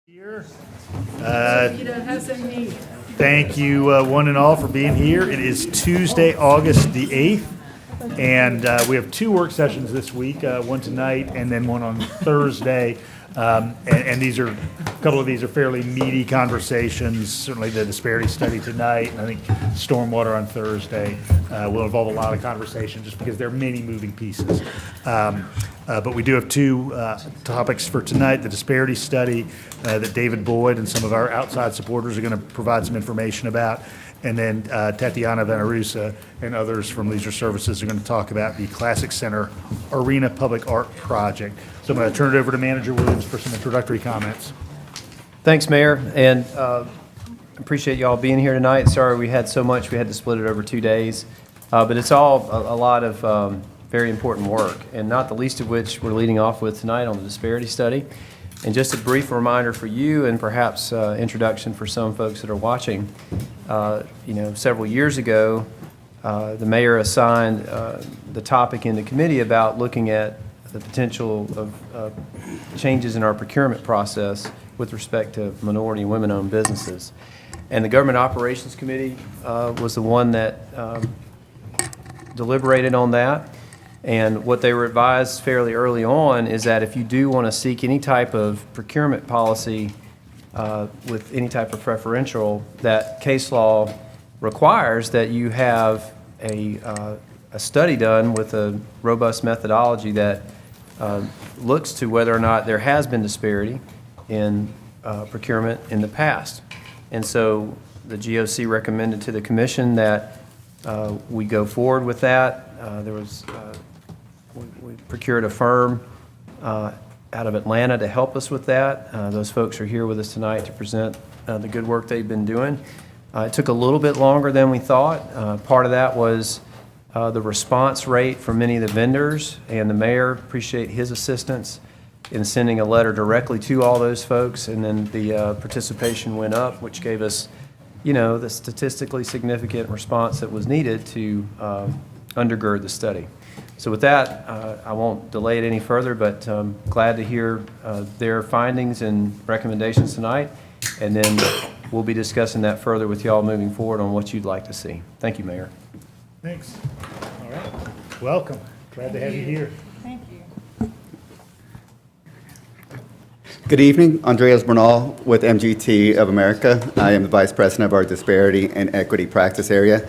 Here. Thank you, one and all, for being here. It is Tuesday, August the 8th, and we have two work sessions this week, one tonight and then one on Thursday. And these are, a couple of these are fairly meaty conversations. Certainly the disparity study tonight, and I think stormwater on Thursday will involve a lot of conversation just because there are many moving pieces. But we do have two topics for tonight: the disparity study that David Boyd and some of our outside supporters are going to provide some information about, and then Tatiana Venarusa and others from Leisure Services are going to talk about the Classic Center Arena Public Art Project. So I'm going to turn it over to Manager Williams for some introductory comments. Thanks, Mayor, and appreciate y'all being here tonight. Sorry we had so much, we had to split it over 2 days, but it's all a lot of very important work, and not the least of which we're leading off with tonight on the disparity study. And just a brief reminder for you, and perhaps introduction for some folks that are watching. Several years ago, the mayor assigned the topic in the committee about looking at the potential of changes in our procurement process with respect to minority and women-owned businesses. And the Government Operations Committee was the one that deliberated on that. And what they were advised fairly early on is that if you do want to seek any type of procurement policy with any type of preferential, that case law requires that you have a study done with a robust methodology that looks to whether or not there has been disparity in procurement in the past. And so the GOC recommended to the Commission that we go forward with that. We procured a firm out of Atlanta to help us with that. Those folks are here with us tonight to present the good work they've been doing. It took a little bit longer than we thought. Part of that was the response rate from many of the vendors, and the mayor appreciate his assistance in sending a letter directly to all those folks, and then the participation went up, which gave us, the statistically significant response that was needed to undergird the study. So with that, I won't delay it any further, but glad to hear their findings and recommendations tonight, and then we'll be discussing that further with y'all moving forward on what you'd like to see. Thank you, Mayor. Thanks. All right. Welcome. Glad to have you here. Thank you. Good evening. Andreas Bernal with MGT of America. I am the Vice President of our Disparity and Equity Practice Area.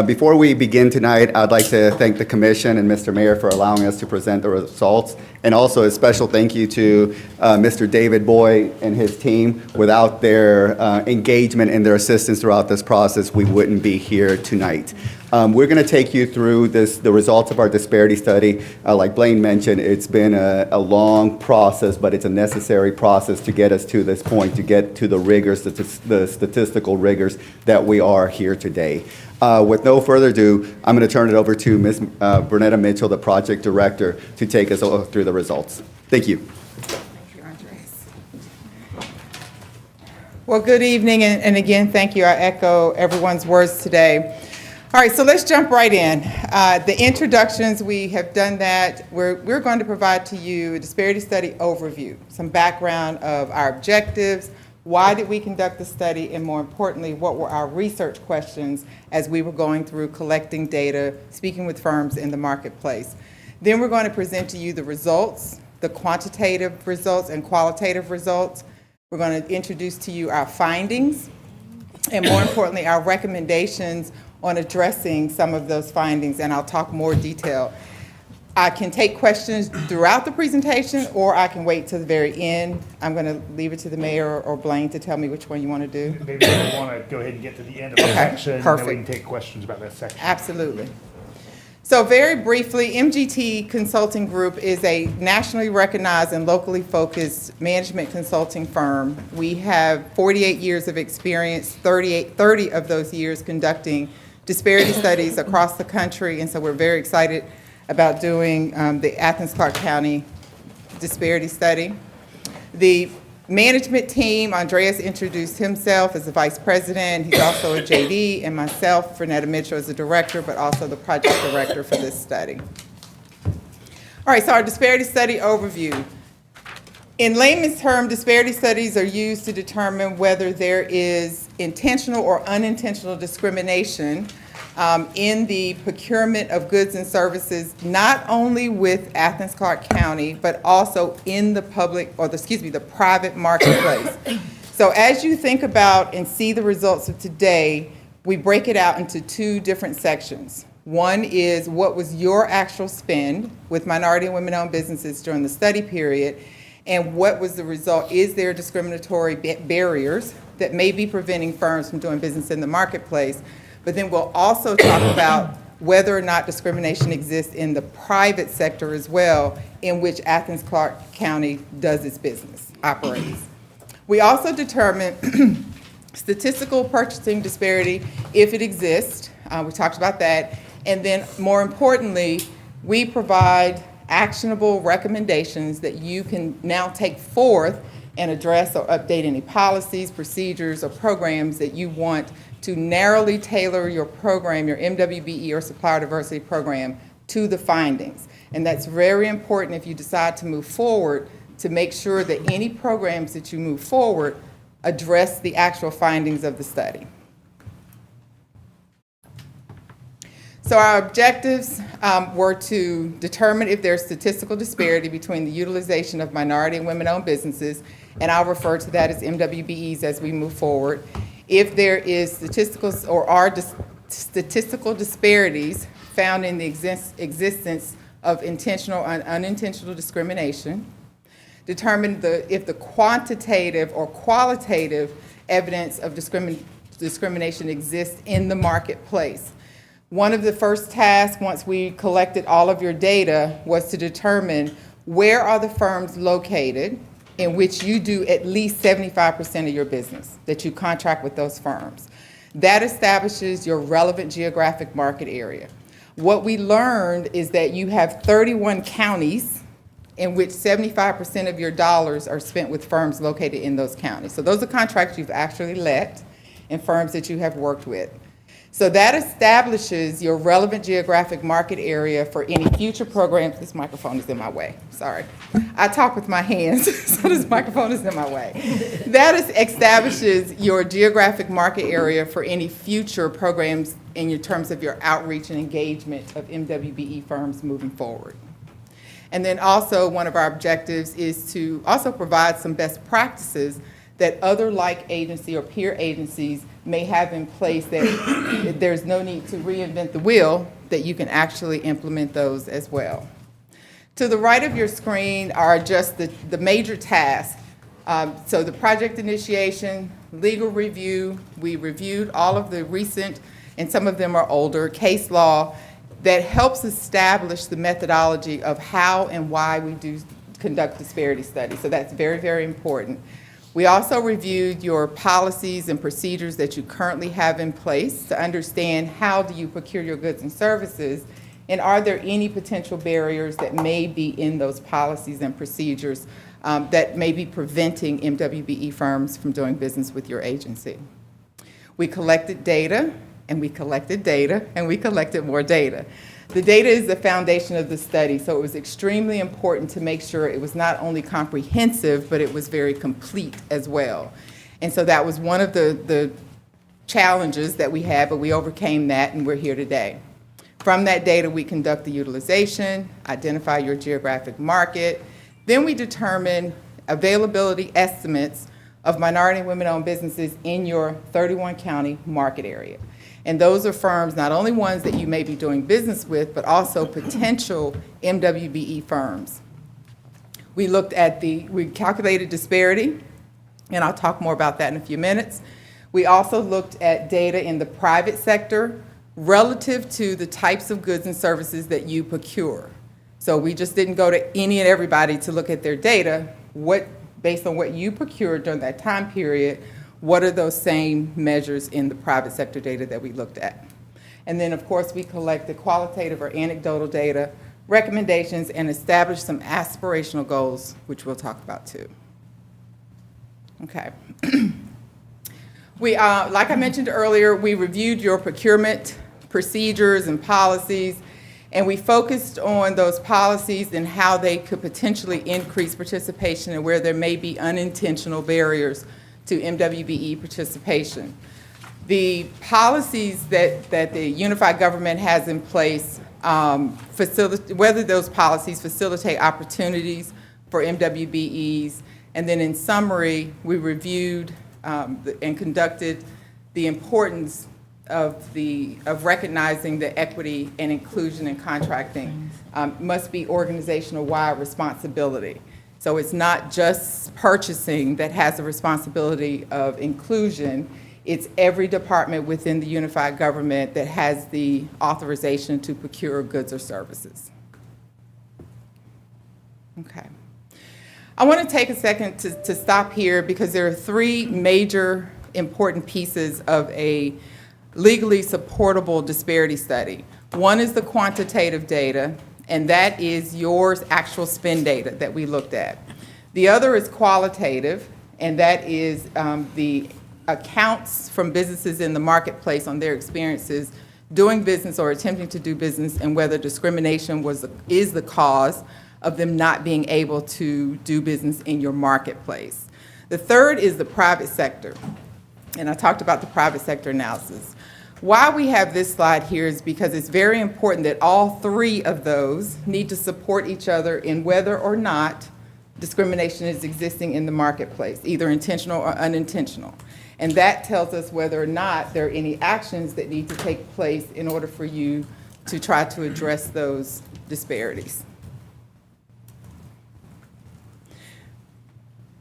Before we begin tonight, I'd like to thank the Commission and Mr. Mayor for allowing us to present the results, and also a special thank you to Mr. David Boyd and his team. Without their engagement and their assistance throughout this process, we wouldn't be here tonight. We're going to take you through the results of our disparity study. Like Blaine mentioned, it's been a long process, but it's a necessary process to get us to this point, to get to the rigors, the statistical rigors that we are here today. With no further ado, I'm going to turn it over to Ms. Bernetta Mitchell, the project director, to take us through the results. Thank you. Thank you, Andres. Well, good evening, and again, thank you. I echo everyone's words today. All right, so let's jump right in. The introductions, we have done that. We're going to provide to you a disparity study overview, some background of our objectives, why did we conduct the study, and more importantly, what were our research questions as we were going through collecting data, speaking with firms in the marketplace. Then we're going to present to you the results, the quantitative results and qualitative results. We're going to introduce to you our findings, and more importantly, our recommendations on addressing some of those findings, and I'll talk more detail. I can take questions throughout the presentation, or I can wait till the very end. I'm going to leave it to the mayor or Blaine to tell me which one you want to do. Maybe we want to go ahead and get to the end of the section, perfect. And then we can take questions about that section. Absolutely. So very briefly, MGT Consulting Group is a nationally recognized and locally focused management consulting firm. We have 48 years of experience, 30 of those years conducting disparity studies across the country, and so we're very excited about doing the Athens-Clarke County disparity study. The management team, Andreas introduced himself as the vice president. He's also a JD, and myself, Bernetta Mitchell, as a director, but also the project director for this study. All right, so our disparity study overview. In layman's term, disparity studies are used to determine whether there is intentional or unintentional discrimination in the procurement of goods and services, not only with Athens-Clarke County, but also in the the private marketplace. So as you think about and see the results of today, we break it out into two different sections. One is what was your actual spend with minority and women-owned businesses during the study period, and what was the result? Is there discriminatory barriers that may be preventing firms from doing business in the marketplace? But then we'll also talk about whether or not discrimination exists in the private sector as well, in which Athens-Clarke County does its business, operates. We also determine statistical purchasing disparity, if it exists. We talked about that. And then more importantly, we provide actionable recommendations that you can now take forth and address or update any policies, procedures, or programs that you want to narrowly tailor your program, your MWBE or supplier diversity program, to the findings. And that's very important if you decide to move forward, to make sure that any programs that you move forward address the actual findings of the study. So our objectives were to determine if there's statistical disparity between the utilization of minority and women-owned businesses, and I'll refer to that as MWBEs as we move forward. If there is statistical or are statistical disparities found in the existence of intentional and unintentional discrimination, determine if the quantitative or qualitative evidence of discrimination exists in the marketplace. One of the first tasks, once we collected all of your data, was to determine where are the firms located in which you do at least 75% of your business, that you contract with those firms. That establishes your relevant geographic market area. What we learned is that you have 31 counties in which 75% of your dollars are spent with firms located in those counties. So those are contracts you've actually let and firms that you have worked with. So that establishes your relevant geographic market area for any future programs. This microphone is in my way, sorry. I talk with my hands, so this microphone is in my way. That establishes your geographic market area for any future programs in terms of your outreach and engagement of MWBE firms moving forward. And then also one of our objectives is to also provide some best practices that other like agency or peer agencies may have in place, that there's no need to reinvent the wheel, that you can actually implement those as well. To the right of your screen are just the major tasks. So the project initiation, legal review, we reviewed all of the recent, and some of them are older, case law that helps establish the methodology of how and why we do conduct disparity studies. So that's very, very important. We also reviewed your policies and procedures that you currently have in place to understand how do you procure your goods and services, and are there any potential barriers that may be in those policies and procedures that may be preventing MWBE firms from doing business with your agency. We collected data, and we collected data, and we collected more data. The data is the foundation of the study, so it was extremely important to make sure it was not only comprehensive, but it was very complete as well. And so that was one of the challenges that we had, but we overcame that, and we're here today. From that data, we conduct the utilization, identify your geographic market, then we determine availability estimates of minority and women-owned businesses in your 31-county market area. And those are firms, not only ones that you may be doing business with, but also potential MWBE firms. We calculated disparity, and I'll talk more about that in a few minutes. We also looked at data in the private sector relative to the types of goods and services that you procure. So we just didn't go to any and everybody to look at their data. Based on what you procured during that time period, what are those same measures in the private sector data that we looked at? And then, of course, we collected qualitative or anecdotal data, recommendations, and established some aspirational goals, which we'll talk about too. Okay. Like I mentioned earlier, we reviewed your procurement procedures and policies, And we focused on those policies and how they could potentially increase participation and where there may be unintentional barriers to MWBE participation. The policies that the unified government has in place, whether those policies facilitate opportunities for MWBEs, and then in summary, we reviewed and conducted the importance of recognizing the equity and inclusion in contracting must be organizational-wide responsibility. So it's not just purchasing that has the responsibility of inclusion. It's every department within the unified government that has the authorization to procure goods or services. Okay. I want to take a second to stop here because there are three major important pieces of a legally supportable disparity study. One is the quantitative data, and that is your actual spend data that we looked at. The other is qualitative, and that is the accounts from businesses in the marketplace on their experiences doing business or attempting to do business, and whether discrimination is the cause of them not being able to do business in your marketplace. The third is the private sector, and I talked about the private sector analysis. Why we have this slide here is because it's very important that all three of those need to support each other in whether or not discrimination is existing in the marketplace, either intentional or unintentional. And that tells us whether or not there are any actions that need to take place in order for you to try to address those disparities.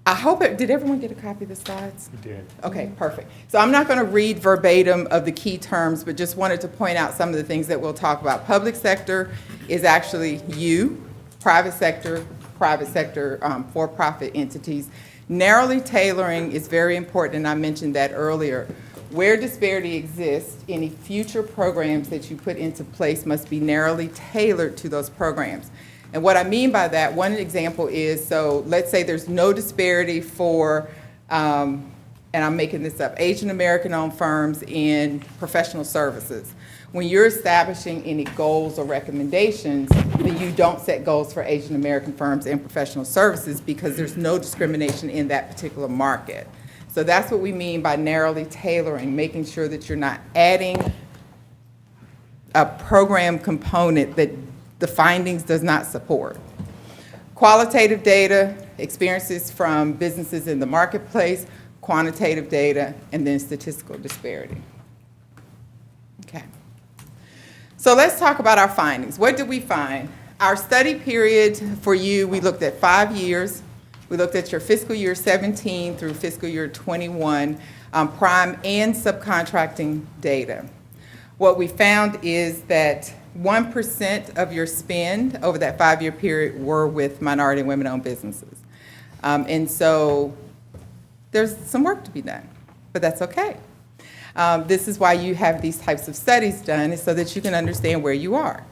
I hope did everyone get a copy of the slides? We did. Okay, perfect. So I'm not going to read verbatim of the key terms, but just wanted to point out some of the things that we'll talk about. Public sector is actually you, private sector, for-profit entities. Narrowly tailoring is very important, and I mentioned that earlier. Where disparity exists, any future programs that you put into place must be narrowly tailored to those programs. And what I mean by that, one example is, so let's say there's no disparity for, and I'm making this up, Asian American-owned firms in professional services. When you're establishing any goals or recommendations, then you don't set goals for Asian American firms in professional services because there's no discrimination in that particular market. So that's what we mean by narrowly tailoring, making sure that you're not adding a program component that the findings does not support. Qualitative data, experiences from businesses in the marketplace, quantitative data, and then statistical disparity. Okay. So let's talk about our findings. What did we find? Our study period for you, we looked at 5 years. We looked at your fiscal year 17 through fiscal year 21 prime and subcontracting data. What we found is that 1% of your spend over that 5-year period were with minority and women-owned businesses. And so there's some work to be done, but that's okay. This is why you have these types of studies done, is so that you can understand where you are.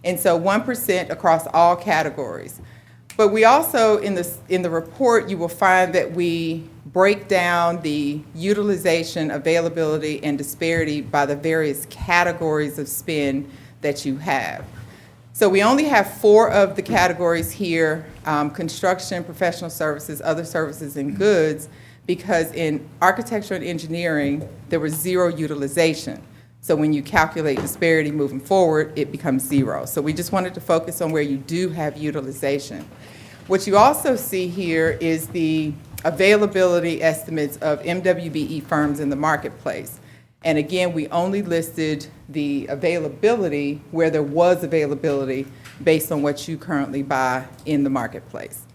And so 1% across all categories. But we also, in the report, you will find that we break down the utilization, availability, and disparity by the various categories of spend that you have. So we only have 4 of the categories here, construction, professional services, other services, and goods, because in architecture and engineering, there was 0 utilization. So when you calculate disparity moving forward, it becomes 0. So we just wanted to focus on where you do have utilization. What you also see here is the availability estimates of MWBE firms in the marketplace. And again, we only listed the availability where there was availability based on what you currently buy in the marketplace.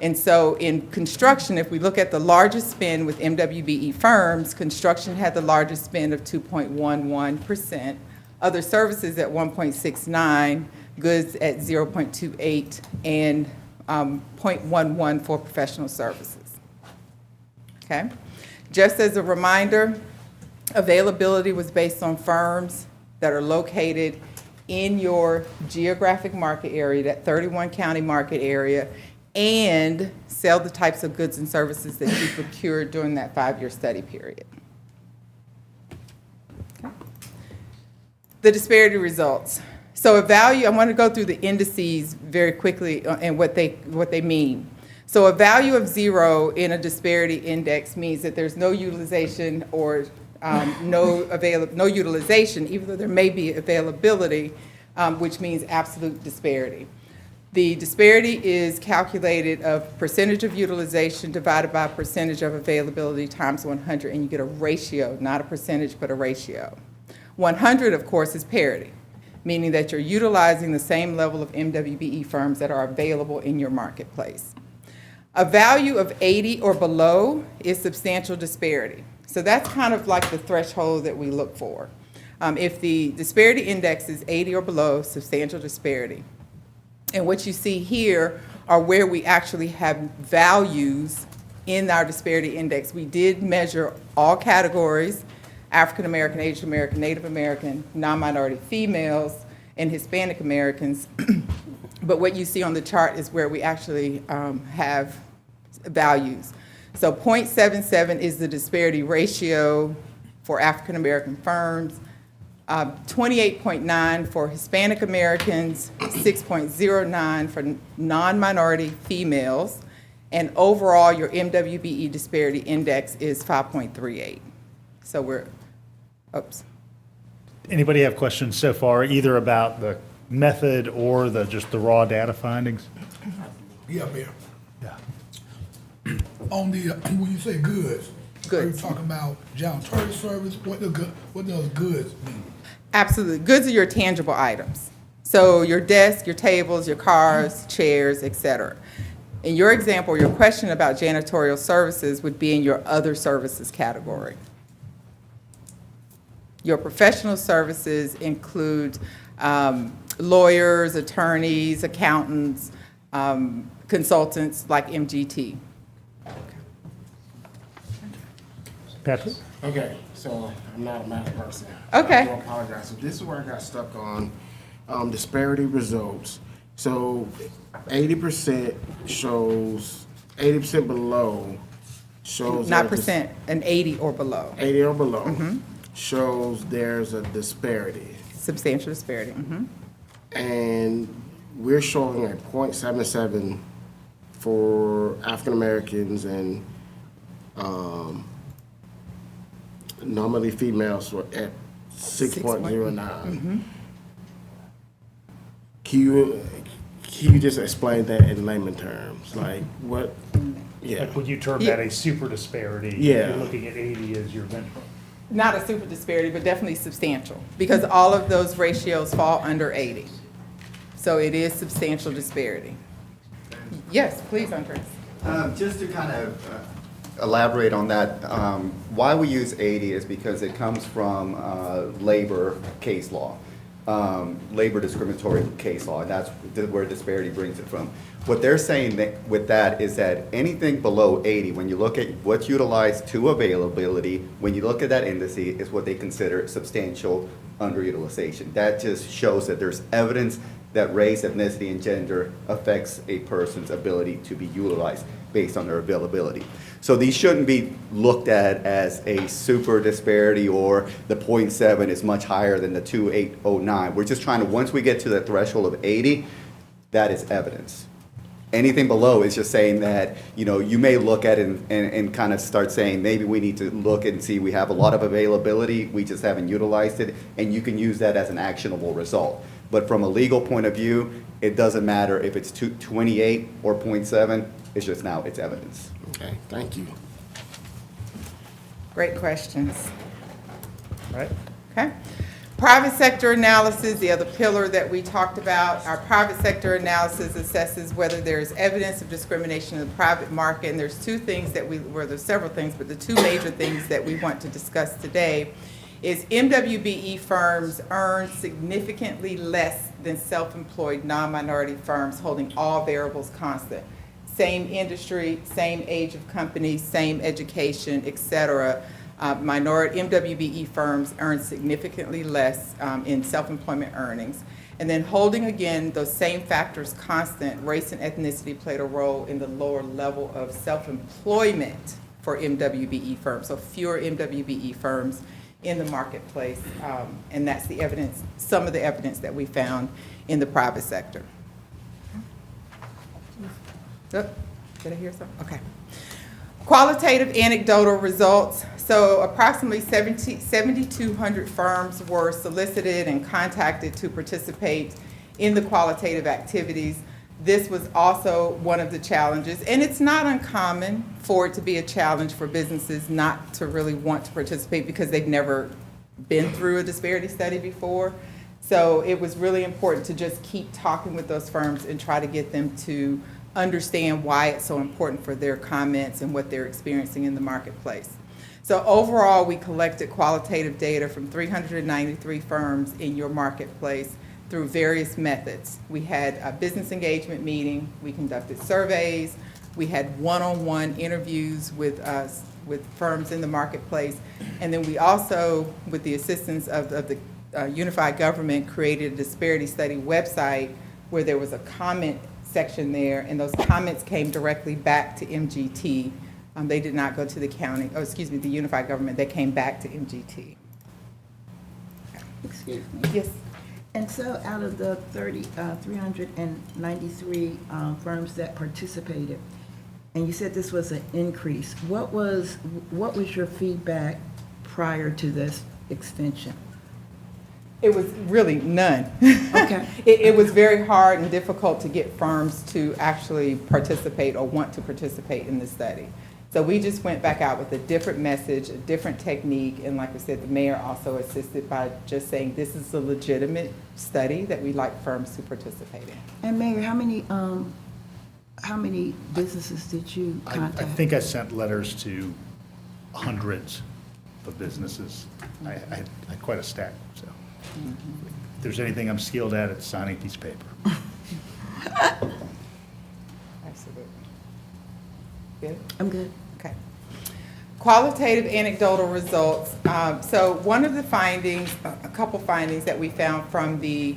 And so in construction, if we look at the largest spend with MWBE firms, construction had the largest spend of 2.11%, other services at 1.69%, goods at 0.28%, and 0.11% for professional services. Okay? Just as a reminder, availability was based on firms that are located in your geographic market area, that 31 county market area, and sell the types of goods and services that you procured during that 5-year study period. Okay. The disparity results. So a value, I want to go through the indices very quickly and what they mean. So a value of 0 in a disparity index means that there's no utilization or no utilization, even though there may be availability, which means absolute disparity. The disparity is calculated of percentage of utilization divided by percentage of availability times 100, and you get a ratio, not a percentage, but a ratio. 100, of course, is parity, meaning that you're utilizing the same level of MWBE firms that are available in your marketplace. A value of 80 or below is substantial disparity. So that's kind of like the threshold that we look for. If the disparity index is 80 or below, substantial disparity. And what you see here are where we actually have values in our disparity index. We did measure all categories: African American, Asian American, Native American, non-minority females, and Hispanic Americans. But what you see on the chart is where we actually have values. So 0.77 is the disparity ratio for African American firms, 28.9 for Hispanic Americans, 6.09 for non-minority females, and overall your MWBE disparity index is 5.38. So we're, oops. Anybody have questions so far, either about the method or just the raw data findings? Yeah, Mayor. Yeah. On the, when you say goods. Goods. Are you talking about janitorial service? What does goods mean? Absolutely. Goods are your tangible items. So your desk, your tables, your cars, chairs, et cetera. In your example, your question about janitorial services would be in your other services category. Your professional services include lawyers, attorneys, accountants, consultants like MGT. Patrick? Okay, so I'm not a math person. Okay. I do apologize. So this is where I got stuck on disparity results. So 80% shows, 80% below shows. Not that this- percent, an 80 or below. 80 or below shows there's a disparity. Substantial disparity. And we're showing a 0.77 for African Americans and normally females were at 6.09. Can you just explain that in layman terms? Like what? Yeah. Like, would you term that a super disparity? Yeah. You're looking at 80 as your benchmark. Not a super disparity, but definitely substantial, because all of those ratios fall under 80. So it is substantial disparity. Yes, please, Andres. Just to kind of elaborate on that, why we use 80 is because it comes from labor case law, labor discriminatory case law, and that's where disparity brings it from. What they're saying with that is that anything below 80, when you look at what's utilized to availability, when you look at that indice, is what they consider substantial underutilization. That just shows that there's evidence that race, ethnicity, and gender affects a person's ability to be utilized based on their availability. So these shouldn't be looked at as a super disparity or the 0.7 is much higher than the 2.809. We're just trying to, once we get to the threshold of 80, that is evidence. Anything below is just saying that, you know, you may look at it and kind of start saying, maybe we need to look and see we have a lot of availability, we just haven't utilized it, and you can use that as an actionable result. But from a legal point of view, it doesn't matter if it's 28 or 0.7, it's just now, it's evidence. Okay, thank you. Great questions. Right? Okay. Private sector analysis, the other pillar that we talked about. Our private sector analysis assesses whether there's evidence of discrimination in the private market. And there's two things that there's several things, but the two major things that we want to discuss today is MWBE firms earn significantly less than self-employed non-minority firms holding all variables constant. Same industry, same age of company, same education, et cetera. Minority MWBE firms earn significantly less in self-employment earnings. And then holding, again, those same factors constant, race and ethnicity played a role in the lower level of self-employment for MWBE firms. So fewer MWBE firms in the marketplace. And that's the evidence, some of the evidence that we found in the private sector. Oh, did I hear something? Okay. Qualitative anecdotal results. So approximately 7,200 firms were solicited and contacted to participate in the qualitative activities. This was also one of the challenges, and it's not uncommon for it to be a challenge for businesses not to really want to participate because they've never been through a disparity study before. So it was really important to just keep talking with those firms and try to get them to understand why it's so important for their comments and what they're experiencing in the marketplace. So overall, we collected qualitative data from 393 firms in your marketplace through various methods. We had a business engagement meeting, we conducted surveys, we had one-on-one interviews with firms in the marketplace, and then we also, with the assistance of the Unified Government, created a disparity study website where there was a comment section there, and those comments came directly back to MGT. They did not go to the county, the Unified Government, they came back to MGT. Excuse me. Yes. And so out of the 393 firms that participated, and you said this was an increase, what was your feedback prior to this extension? It was really none. Okay. It was very hard and difficult to get firms to actually participate or want to participate in the study. So we just went back out with a different message, a different technique, and like I said, the mayor also assisted by just saying this is a legitimate study that we'd like firms to participate in. And Mayor, how many businesses did you I contact? think I sent letters to hundreds of businesses. I had quite a stack, so. If there's anything I'm skilled at, it's signing a piece of paper. Absolutely. Good? I'm good. Okay. Qualitative anecdotal results. So one of the findings, a couple findings that we found from the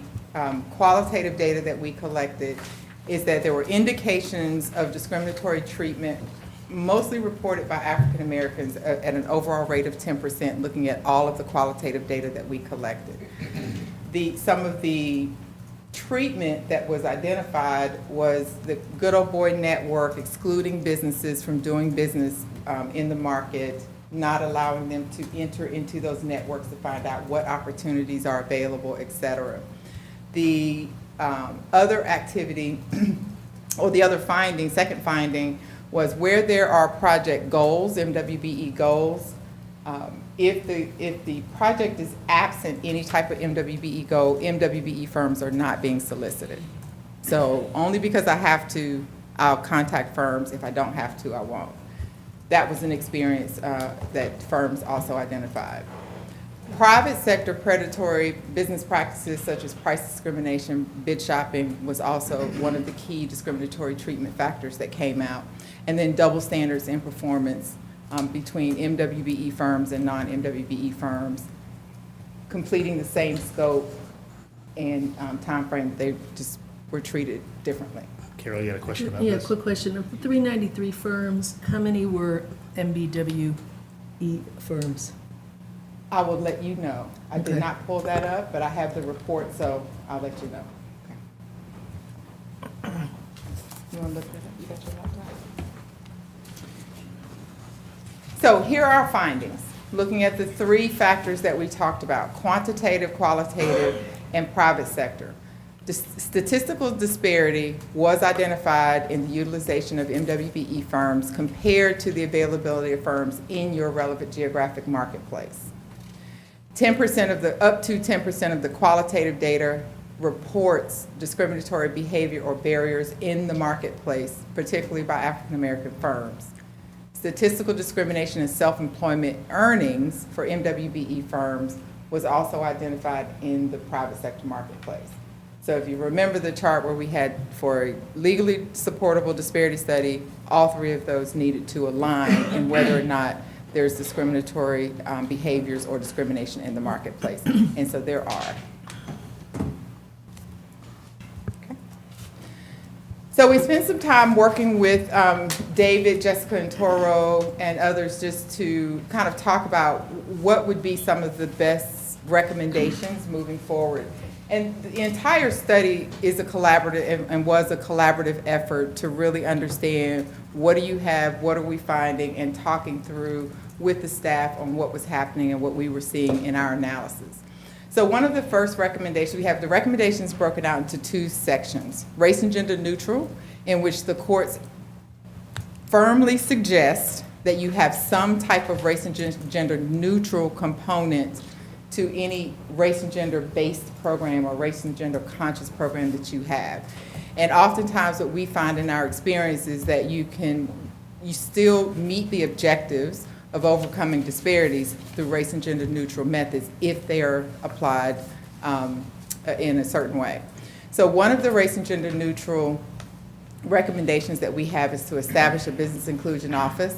qualitative data that we collected is that there were indications of discriminatory treatment, mostly reported by African Americans at an overall rate of 10%, looking at all of the qualitative data that we collected. Some of the treatment that was identified was the good old boy network, excluding businesses from doing business in the market, not allowing them to enter into those networks to find out what opportunities are available, et cetera. The other activity, or the other finding, second finding, was where there are project goals, MWBE goals, if the project is absent any type of MWBE goal, MWBE firms are not being solicited. So only because I have to, I'll contact firms. If I don't have to, I won't. That was an experience that firms also identified. Private sector predatory business practices such as price discrimination, bid shopping was also one of the key discriminatory treatment factors that came out. And then double standards in performance between MWBE firms and non-MWBE firms, completing the same scope and time frame, they just were treated differently. Carol, you had a question about Yeah, this? quick question. Of the 393 firms, how many were MBWE firms? I will let you know. I did Okay. not pull that up, but I have the report, so I'll let you know. Okay. You want to look that up? You got your laptop? So here are our findings, looking at the three factors that we talked about: quantitative, qualitative, and private sector. The statistical disparity was identified in the utilization of MWBE firms compared to the availability of firms in your relevant geographic marketplace. 10% of the, up to 10% of the qualitative data reports discriminatory behavior or barriers in the marketplace, particularly by African American firms. Statistical discrimination in self-employment earnings for MWBE firms was also identified in the private sector marketplace. So if you remember the chart where we had, for a legally supportable disparity study, all three of those needed to align in whether or not there's discriminatory behaviors or discrimination in the marketplace. And so there are. Okay. So we spent some time working with David, Jessica, and Toro, and others just to kind of talk about what would be some of the best recommendations moving forward. And the entire study is a collaborative and was a collaborative effort to really understand what do you have, what are we finding, and talking through with the staff on what was happening and what we were seeing in our analysis. So one of the first recommendations, we have the recommendations broken out into two sections. Race and gender neutral, in which the courts firmly suggest that you have some type of race and gender neutral component to any race and gender based program or race and gender conscious program that you have. And oftentimes what we find in our experience is that you still meet the objectives of overcoming disparities through race and gender neutral methods if they are applied in a certain way. So one of the race and gender neutral recommendations that we have is to establish a business inclusion office.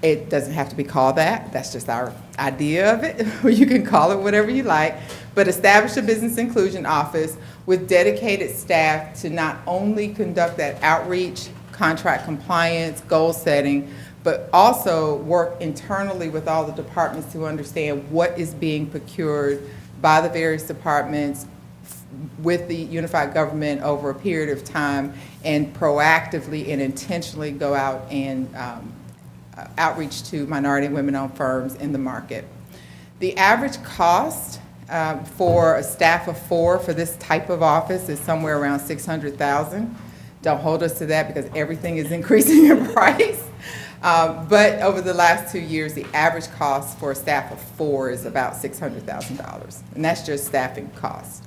It doesn't have to be called that. That's just our idea of it. You can call it whatever you like, but establish a business inclusion office with dedicated staff to not only conduct that outreach, contract compliance, goal setting, but also work internally with all the departments to understand what is being procured by the various departments with the unified government over a period of time, and proactively and intentionally go out and outreach to minority and women-owned firms in the market. The average cost for a staff of 4 for this type of office is somewhere around $600,000. Don't hold us to that because everything is increasing in price. But over the last 2 years, the average cost for a staff of 4 is about $600,000, and that's just staffing cost.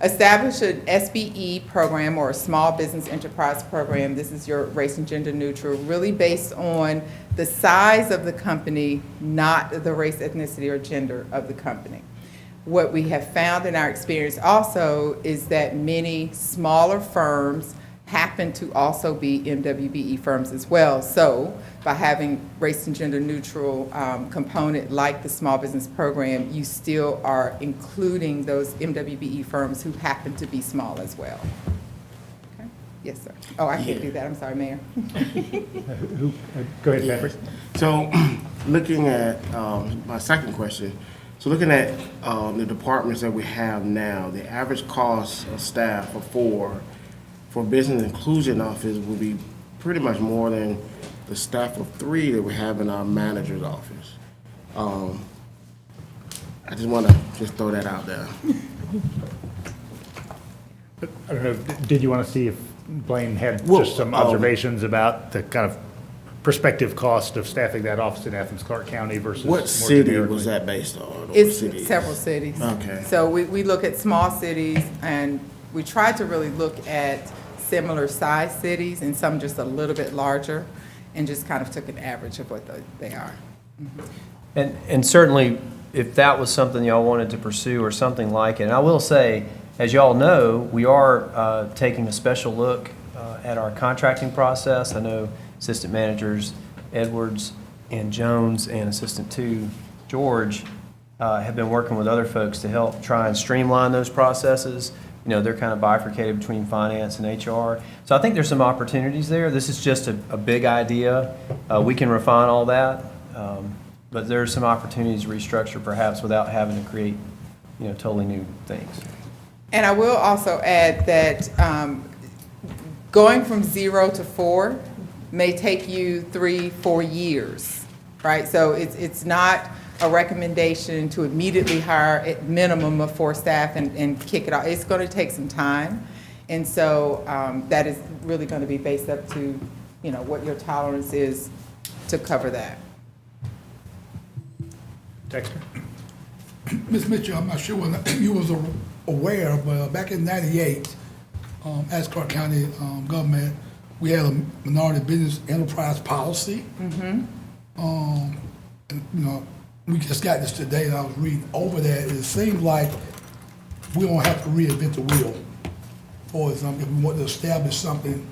Establish an SBE program or a small business enterprise program. This is your race and gender neutral, really based on the size of the company, not the race, ethnicity, or gender of the company. What we have found in our experience also is that many smaller firms happen to also be MWBE firms as well. So by having race and gender neutral component like the small business program, you still are including those MWBE firms who happen to be small as well. Okay. Yes, sir. Oh, I can't do that. I'm sorry, Mayor. Go ahead, Patrick. So, looking at my second question, so looking at the departments that we have now, the average cost of staff for business inclusion office will be pretty much more than the staff of 3 that we have in our manager's office. I just want to just throw that out there. I don't know, did you want to see if Blaine had Well, just some observations about the kind of prospective cost of staffing that office in Athens-Clarke County versus more What city generically? was that based on? or It's cities? several cities. Okay. So we look at small cities, and we try to really look at similar size cities and some just a little bit larger, and just kind of took an average of what they are. And certainly, if that was something y'all wanted to pursue or something like it, and I will say, as y'all know, we are taking a special look at our contracting process. I know Assistant Managers Edwards and Jones and Assistant 2 George have been working with other folks to help try and streamline those processes. You know, they're kind of bifurcated between finance and HR. So I think there's some opportunities there. This is just a big idea. We can refine all that, but there's some opportunities to restructure perhaps without having to create, you know, totally new things. And I will also add that going from 0 to 4 may take you 3-4 years, right? So it's not a recommendation to immediately hire at minimum of 4 staff and kick it off. It's going to take some time. And so that is really going to be based up to, you know, what your tolerance is to cover that. Dexter? Ms. Mitchell, I'm not sure whether you was aware, but back in '98, Athens-Clarke County government, we had a minority business enterprise policy. And, you know, we just got this today, and I was reading over that. It seems like we don't have to reinvent the wheel. For example, if we want to establish something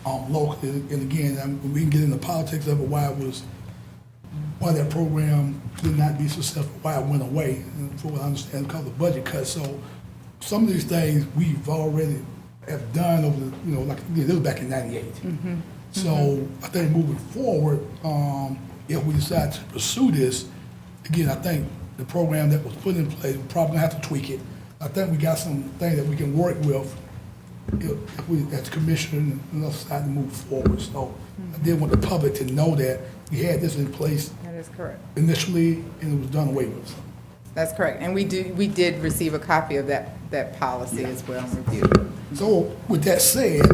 locally, and again, we can get into politics of it, why that program did not be successful, why it went away, and for what I understand, because of budget cuts. So some of these things we've already have done over the, like, again, this was back in '98. So I think moving forward, if we decide to pursue this, again, I think the program that was put in place, we're probably gonna have to tweak it. I think we got some things that we can work with if we, as commission, and us decide to move forward. So I did want the public to know that we had this in place That is correct. initially, and it was done away with. That's correct. And we did receive a copy of that policy as well and reviewed. So with that said,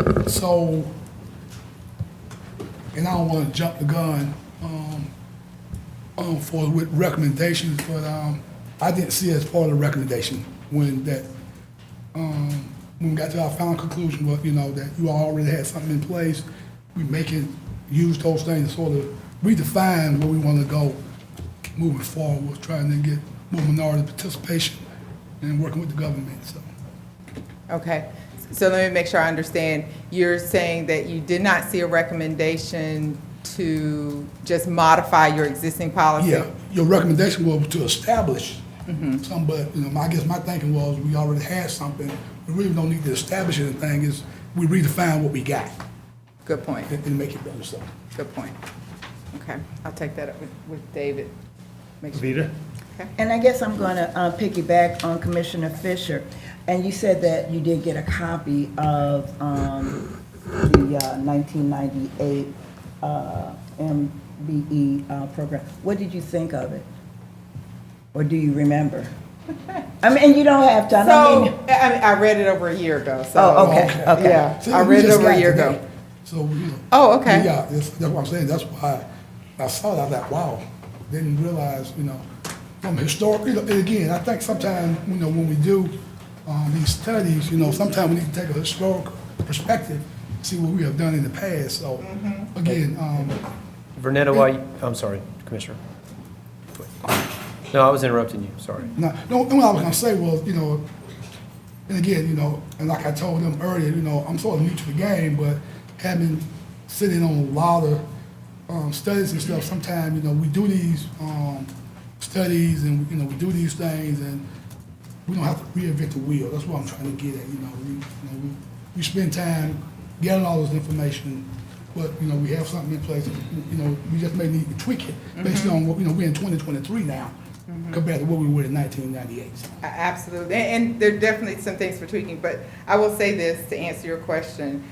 and I don't want to jump the gun with recommendations, but I didn't see it as part of the recommendation when we got to our final conclusion, but that you already had something in place. We use those things to sort of redefine where we want to go moving forward. We're trying to get more minority participation and working with the government. So. Okay. So let me make sure I understand. You're saying that you did not see a recommendation to just modify your existing policy? Yeah, your recommendation was to establish something, but, I guess my thinking was we already had something. We really don't need to establish anything, is we redefine what we got Good point. and make it better, so. Good point. Okay. I'll take that up with David. Make sure- Vita? And I guess I'm going to piggyback on Commissioner Fisher. And you said that you did get a copy of the 1998 MBE program. What did you think of it? Or do you remember? I mean, you don't have to. I don't mean. I read it over a year ago, so. Oh, okay, okay. Yeah, See, I we read it just over a got year today. ago. So, Oh, okay. Yeah, that's what I'm saying. That's why I saw that, I was like, wow. Didn't realize, from historic, and again, I think sometimes, when we do these studies, sometimes we need to take a historical perspective, see what we have done in the past. So, again, Vernetta, I'm sorry, Commissioner. No, I was interrupting you, sorry. no, what I was gonna say was, and again, and like I told them earlier, I'm sort of new to the game, but sitting on a lot of studies and stuff, sometimes, we do these studies and, we do these things and we don't have to reinvent the wheel. That's what I'm trying to get at, we spend time gathering all this information, but, we have something in place, we just may need to tweak it based on what, we're in 2023 now compared to what we were in 1998. So. Absolutely, and there are definitely some things for tweaking, but I will say this to answer your question.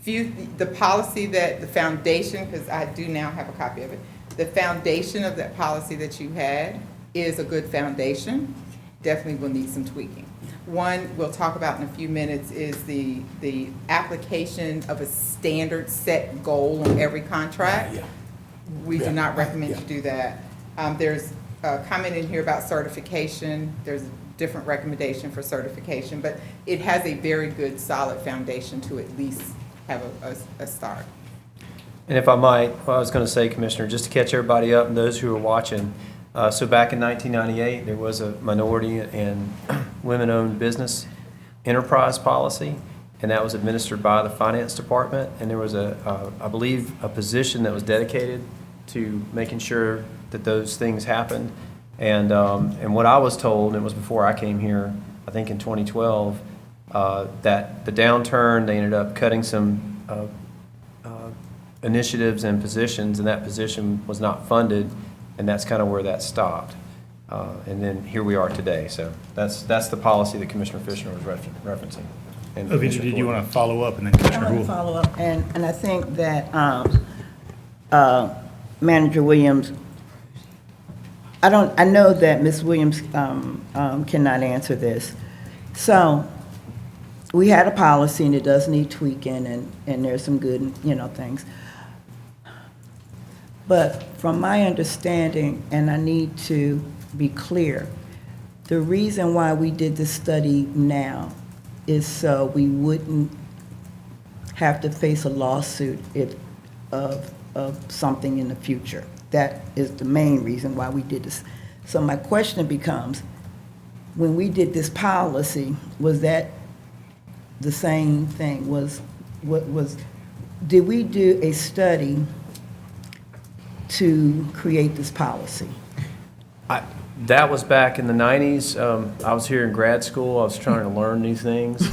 The policy the foundation, because I do now have a copy of it, the foundation of that policy that you had is a good foundation, definitely will need some tweaking. One we'll talk about in a few minutes is the application of a standard set goal on every contract. Yeah. We do not recommend Yeah. you do that. There's a comment in here about certification. There's a different recommendation for certification, but it has a very good, solid foundation to at least have a start. And if I might, what I was going to say, Commissioner, just to catch everybody up and those who are watching, so back in 1998, there was a minority and women-owned business enterprise policy, and that was administered by the Finance Department, and there was I believe, a position that was dedicated to making sure that those things happened. And what I was told, and it was before I came here, I think in 2012, that the downturn, they ended up cutting some initiatives and positions, and that position was not funded, and that's kind of where that stopped. And then here we are today. So that's the policy that Commissioner Fisher was referencing. And Vita, did you want to follow up and then I Commissioner want to Houle? follow up, and I think that Manager Williams, I know that Ms. Williams cannot answer this. So, we had a policy and it does need tweaking and there's some good, things. But from my understanding, and I need to be clear, the reason why we did this study now is so we wouldn't have to face a lawsuit of something in the future. That is the main reason why we did this. So my question becomes, when we did this policy, was that the same thing? Did we do a study to create this policy? That was back in the 90s. I was here in grad school. I was trying to learn new things.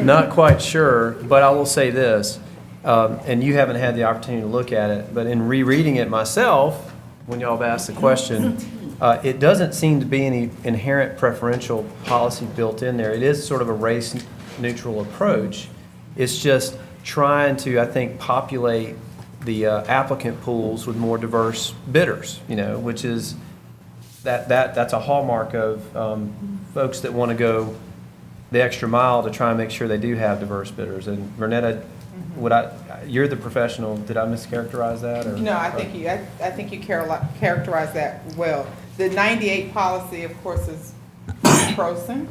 Not quite sure, but I will say this, and you haven't had the opportunity to look at it, but in rereading it myself, when y'all have asked the question, it doesn't seem to be any inherent preferential policy built in there. It is sort of a race-neutral approach. It's just trying to, I think, populate the applicant pools with more diverse bidders, which is that's a hallmark of folks that want to go the extra mile to try and make sure they do have diverse bidders. And Vernetta, you're the professional. Did I mischaracterize that? Or? No, I think you characterized that well. The 98 policy, of course, is Croson.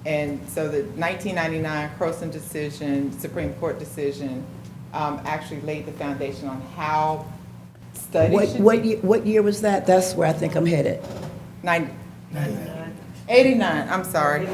And so the 1999 Croson decision, Supreme Court decision, actually laid the foundation on how studies should be. What year was that? That's where I think I'm headed. 89, I'm sorry.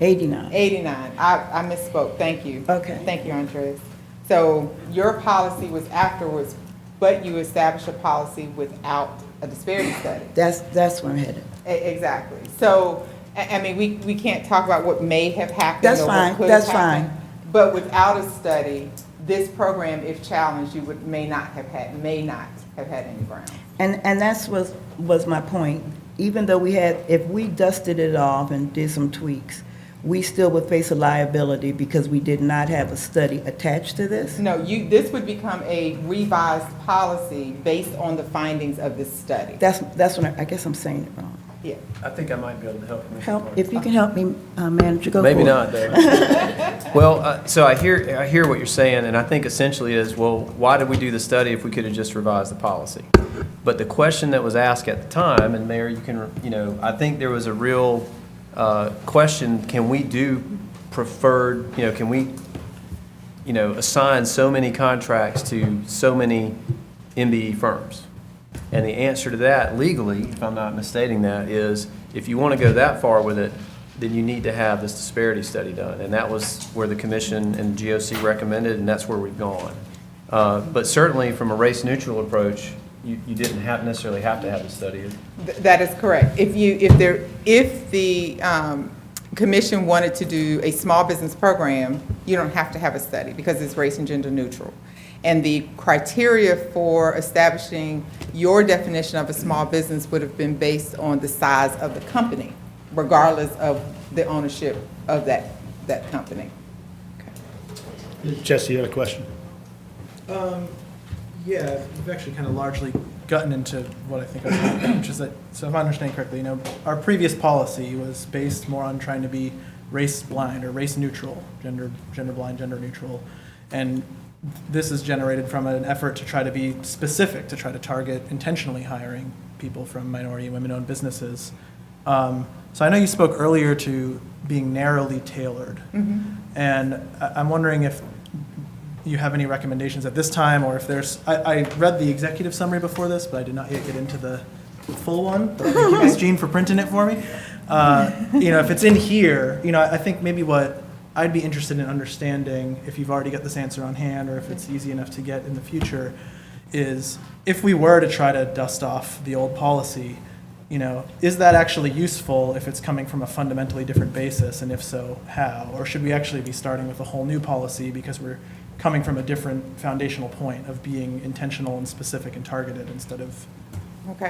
89. 89. I misspoke. Thank you. Okay. Thank you, Andres. So your policy was afterwards, but you established a policy without a disparity study. That's where I'm headed. Exactly. So, I mean, we can't talk about what may have happened. That's or what fine. could That's have happened, fine. But without a study, this program, if challenged, may not have had any ground. And that's was my point. Even though if we dusted it off and did some tweaks, we still would face a liability because we did not have a study attached to this? No, this would become a revised policy based on the findings of this study. That's what I guess I'm saying it wrong. Yeah. I think I might be able to help. Help, if you can help me, Manager, go for it. Maybe not, though. Well, so I hear what you're saying, and I think essentially is, well, why did we do the study if we could have just revised the policy? But the question that was asked at the time, and Mayor, you can, I think there was a real question: can we do preferred? Can we, assign so many contracts to so many MBE firms? And the answer to that legally, if I'm not misstating that, is if you want to go that far with it, then you need to have this disparity study done. And that was where the commission and GOC recommended, and that's where we've gone. But certainly from a race-neutral approach, you didn't necessarily have to have the study. That is correct. If the commission wanted to do a small business program, you don't have to have a study because it's race and gender neutral. And the criteria for establishing your definition of a small business would have been based on the size of the company, regardless of the ownership of that company. Jesse, you had a question? Yeah, we've actually kind of largely gotten into what I think I was, which is that, so if I understand correctly, our previous policy was based more on trying to be race blind or race neutral, gender blind, gender neutral. And this is generated from an effort to try to be specific, to try to target intentionally hiring people from minority and women-owned businesses. So I know you spoke earlier to being narrowly tailored. Mm-hmm. And I'm wondering if you have any recommendations at this time, or if I read the executive summary before this, but I did not yet get into the full one. But thank you, Ms. Jean, for printing it for me. If it's in here, I think maybe what I'd be interested in understanding, if you've already got this answer on hand, or if it's easy enough to get in the future, is if we were to try to dust off the old policy, is that actually useful if it's coming from a fundamentally different basis, and if so, how? Or should we actually be starting with a whole new policy because we're coming from a different foundational point of being intentional and specific and targeted instead of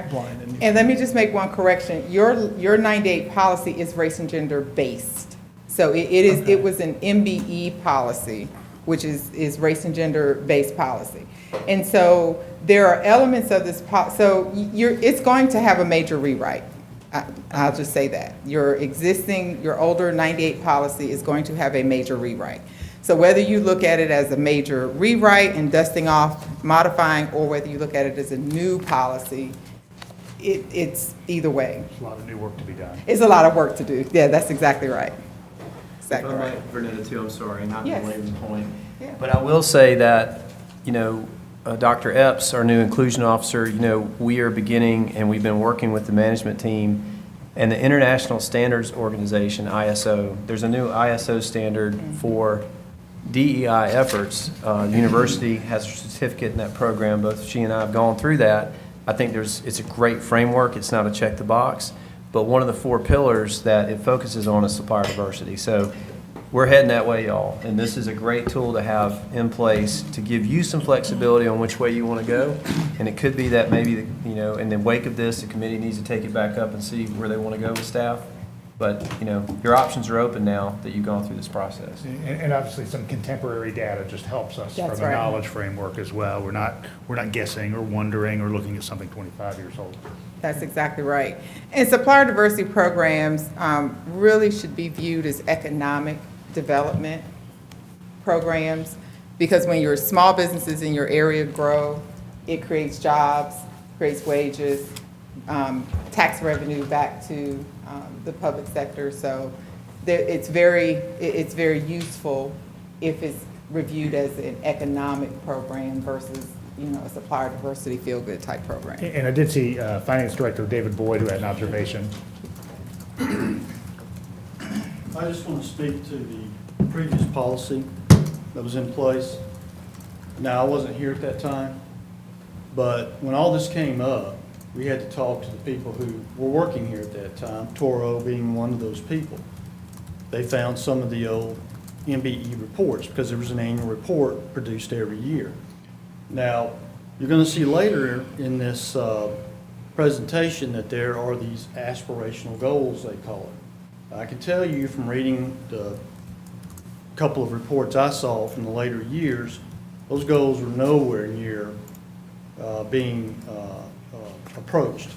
blind? And let me just make one correction. Your 98 policy is race and gender based. So it was an MBE policy, which is race and gender based policy. And so there are elements of this so it's going to have a major rewrite. I'll just say that. Your older 98 policy is going to have a major rewrite. So whether you look at it as a major rewrite and dusting off, modifying, or whether you look at it as a new policy, it's either way. There's a lot of new work to be done. It's a lot of work to do. Yeah, that's exactly right. Exactly If I right. might, Vernetta, too, I'm sorry, not to Yes. belabor the point. Yeah. But I will say that, Dr. Epps, our new inclusion officer, we are beginning, and we've been working with the management team and the International Standards Organization, ISO. There's a new ISO standard for DEI efforts. The university has a certificate in that program. Both she and I have gone through that. I think it's a great framework. It's not a check the box. But one of the 4 pillars that it focuses on is supplier diversity. So we're heading that way, y'all. And this is a great tool to have in place to give you some flexibility on which way you want to go. And it could be that maybe, in the wake of this, the committee needs to take it back up and see where they want to go with staff. But, your options are open now that you've gone through this process. And obviously, some contemporary data just helps us That's from a right. knowledge framework as well. We're not guessing or wondering or looking at something 25 years old. That's exactly right. And supplier diversity programs really should be viewed as economic development programs, because when your small businesses in your area grow, it creates jobs, creates wages, tax revenue back to the public sector. So it's very useful if it's reviewed as an economic program versus a supplier diversity feel-good type program. And I did see Finance Director David Boyd, who had an observation. I just want to speak to the previous policy that was in place. Now, I wasn't here at that time, but when all this came up, we had to talk to the people who were working here at that time, Toro being one of those people. They found some of the old MBE reports because there was an annual report produced every year. Now, you're going to see later in this presentation that there are these aspirational goals, they call it. I can tell you from reading the couple of reports I saw from the later years, those goals were nowhere near being approached.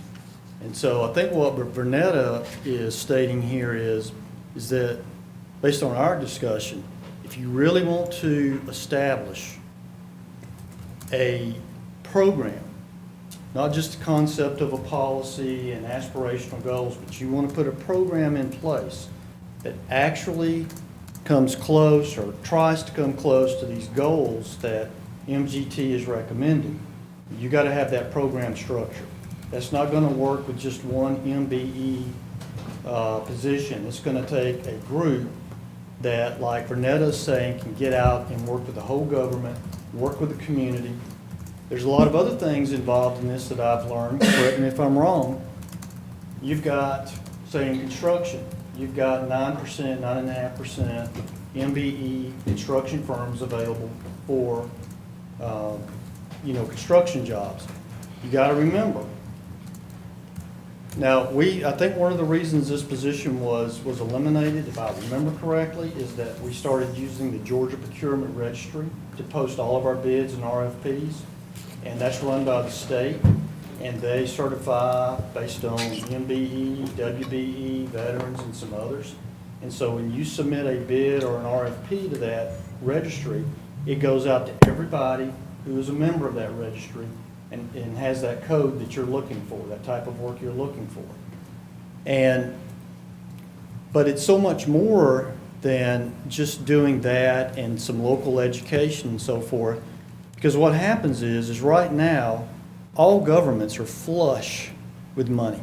And so I think what Vernetta is stating here is that based on our discussion, if you really want to establish a program, not just the concept of a policy and aspirational goals, but you want to put a program in place that actually comes close or tries to come close to these goals that MGT is recommending. You got to have that program structure. That's not going to work with just one MBE position. It's going to take a group that, like Vernetta is saying, can get out and work with the whole government, work with the community. There's a lot of other things involved in this that I've learned, correct me if I'm wrong. You've got, say in construction, you've got 9%, 9.5% MBE construction firms available for, construction jobs. You got to remember. Now, I think one of the reasons this position was eliminated, if I remember correctly, is that we started using the Georgia Procurement Registry to post all of our bids and RFPs. And that's run by the state, and they certify based on MBE, WBE, veterans, and some others. And so when you submit a bid or an RFP to that registry, it goes out to everybody who is a member of that registry and has that code that you're looking for, that type of work you're looking for. But it's so much more than just doing that and some local education and so forth. Because what happens is right now, all governments are flush with money.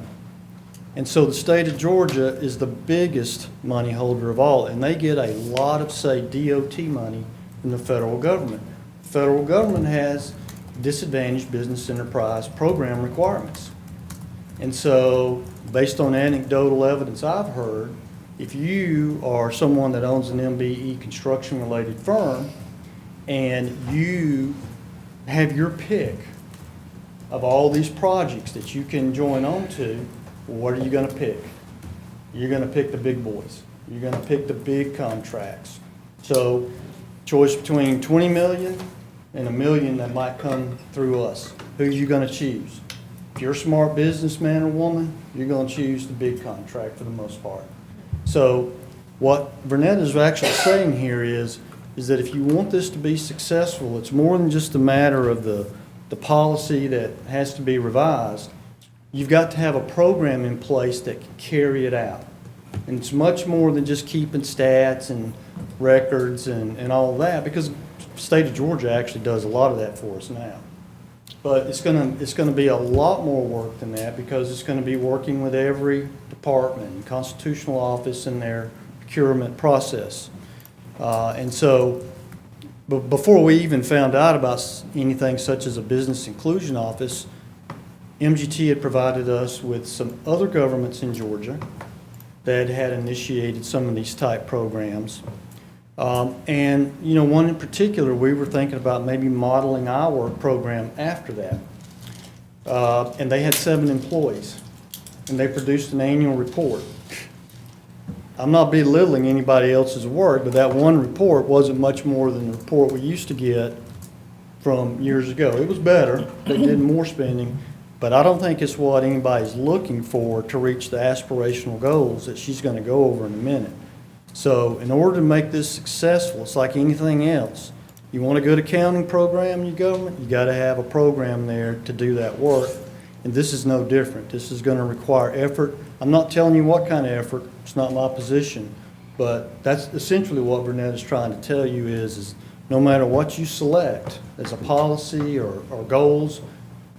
And so the state of Georgia is the biggest money holder of all, and they get a lot of, say, DOT money from the federal government. The federal government has disadvantaged business enterprise program requirements. And so, based on anecdotal evidence I've heard, if you are someone that owns an MBE construction-related firm and you have your pick of all these projects that you can join on to, what are you going to pick? You're going to pick the big boys. You're going to pick the big contracts. So, choice between 20 million and $1 million that might come through us. Who are you going to choose? If you're a smart businessman or woman, you're going to choose the big contract for the most part. So what Vernetta is actually saying here is that if you want this to be successful, it's more than just a matter of the policy that has to be revised. You've got to have a program in place that can carry it out. And it's much more than just keeping stats and records and all of that, because the state of Georgia actually does a lot of that for us now. But it's going to be a lot more work than that, because it's going to be working with every department and constitutional office in their procurement process. And so before we even found out about anything such as a business inclusion office, MGT had provided us with some other governments in Georgia that had initiated some of these type programs. And, you know, one in particular, we were thinking about maybe modeling our program after that. And they had 7 employees, and they produced an annual report. I'm not belittling anybody else's work, but that one report wasn't much more than the report we used to get from years ago. It was better, they did more spending, but I don't think it's what anybody's looking for to reach the aspirational goals that she's going to go over in a minute. So in order to make this successful, it's like anything else. You want a good accounting program in your government, you got to have a program there to do that work. And this is no different. This is going to require effort. I'm not telling you what kind of effort. It's not my position. But that's essentially what Burnett is trying to tell you is no matter what you select as a policy or goals,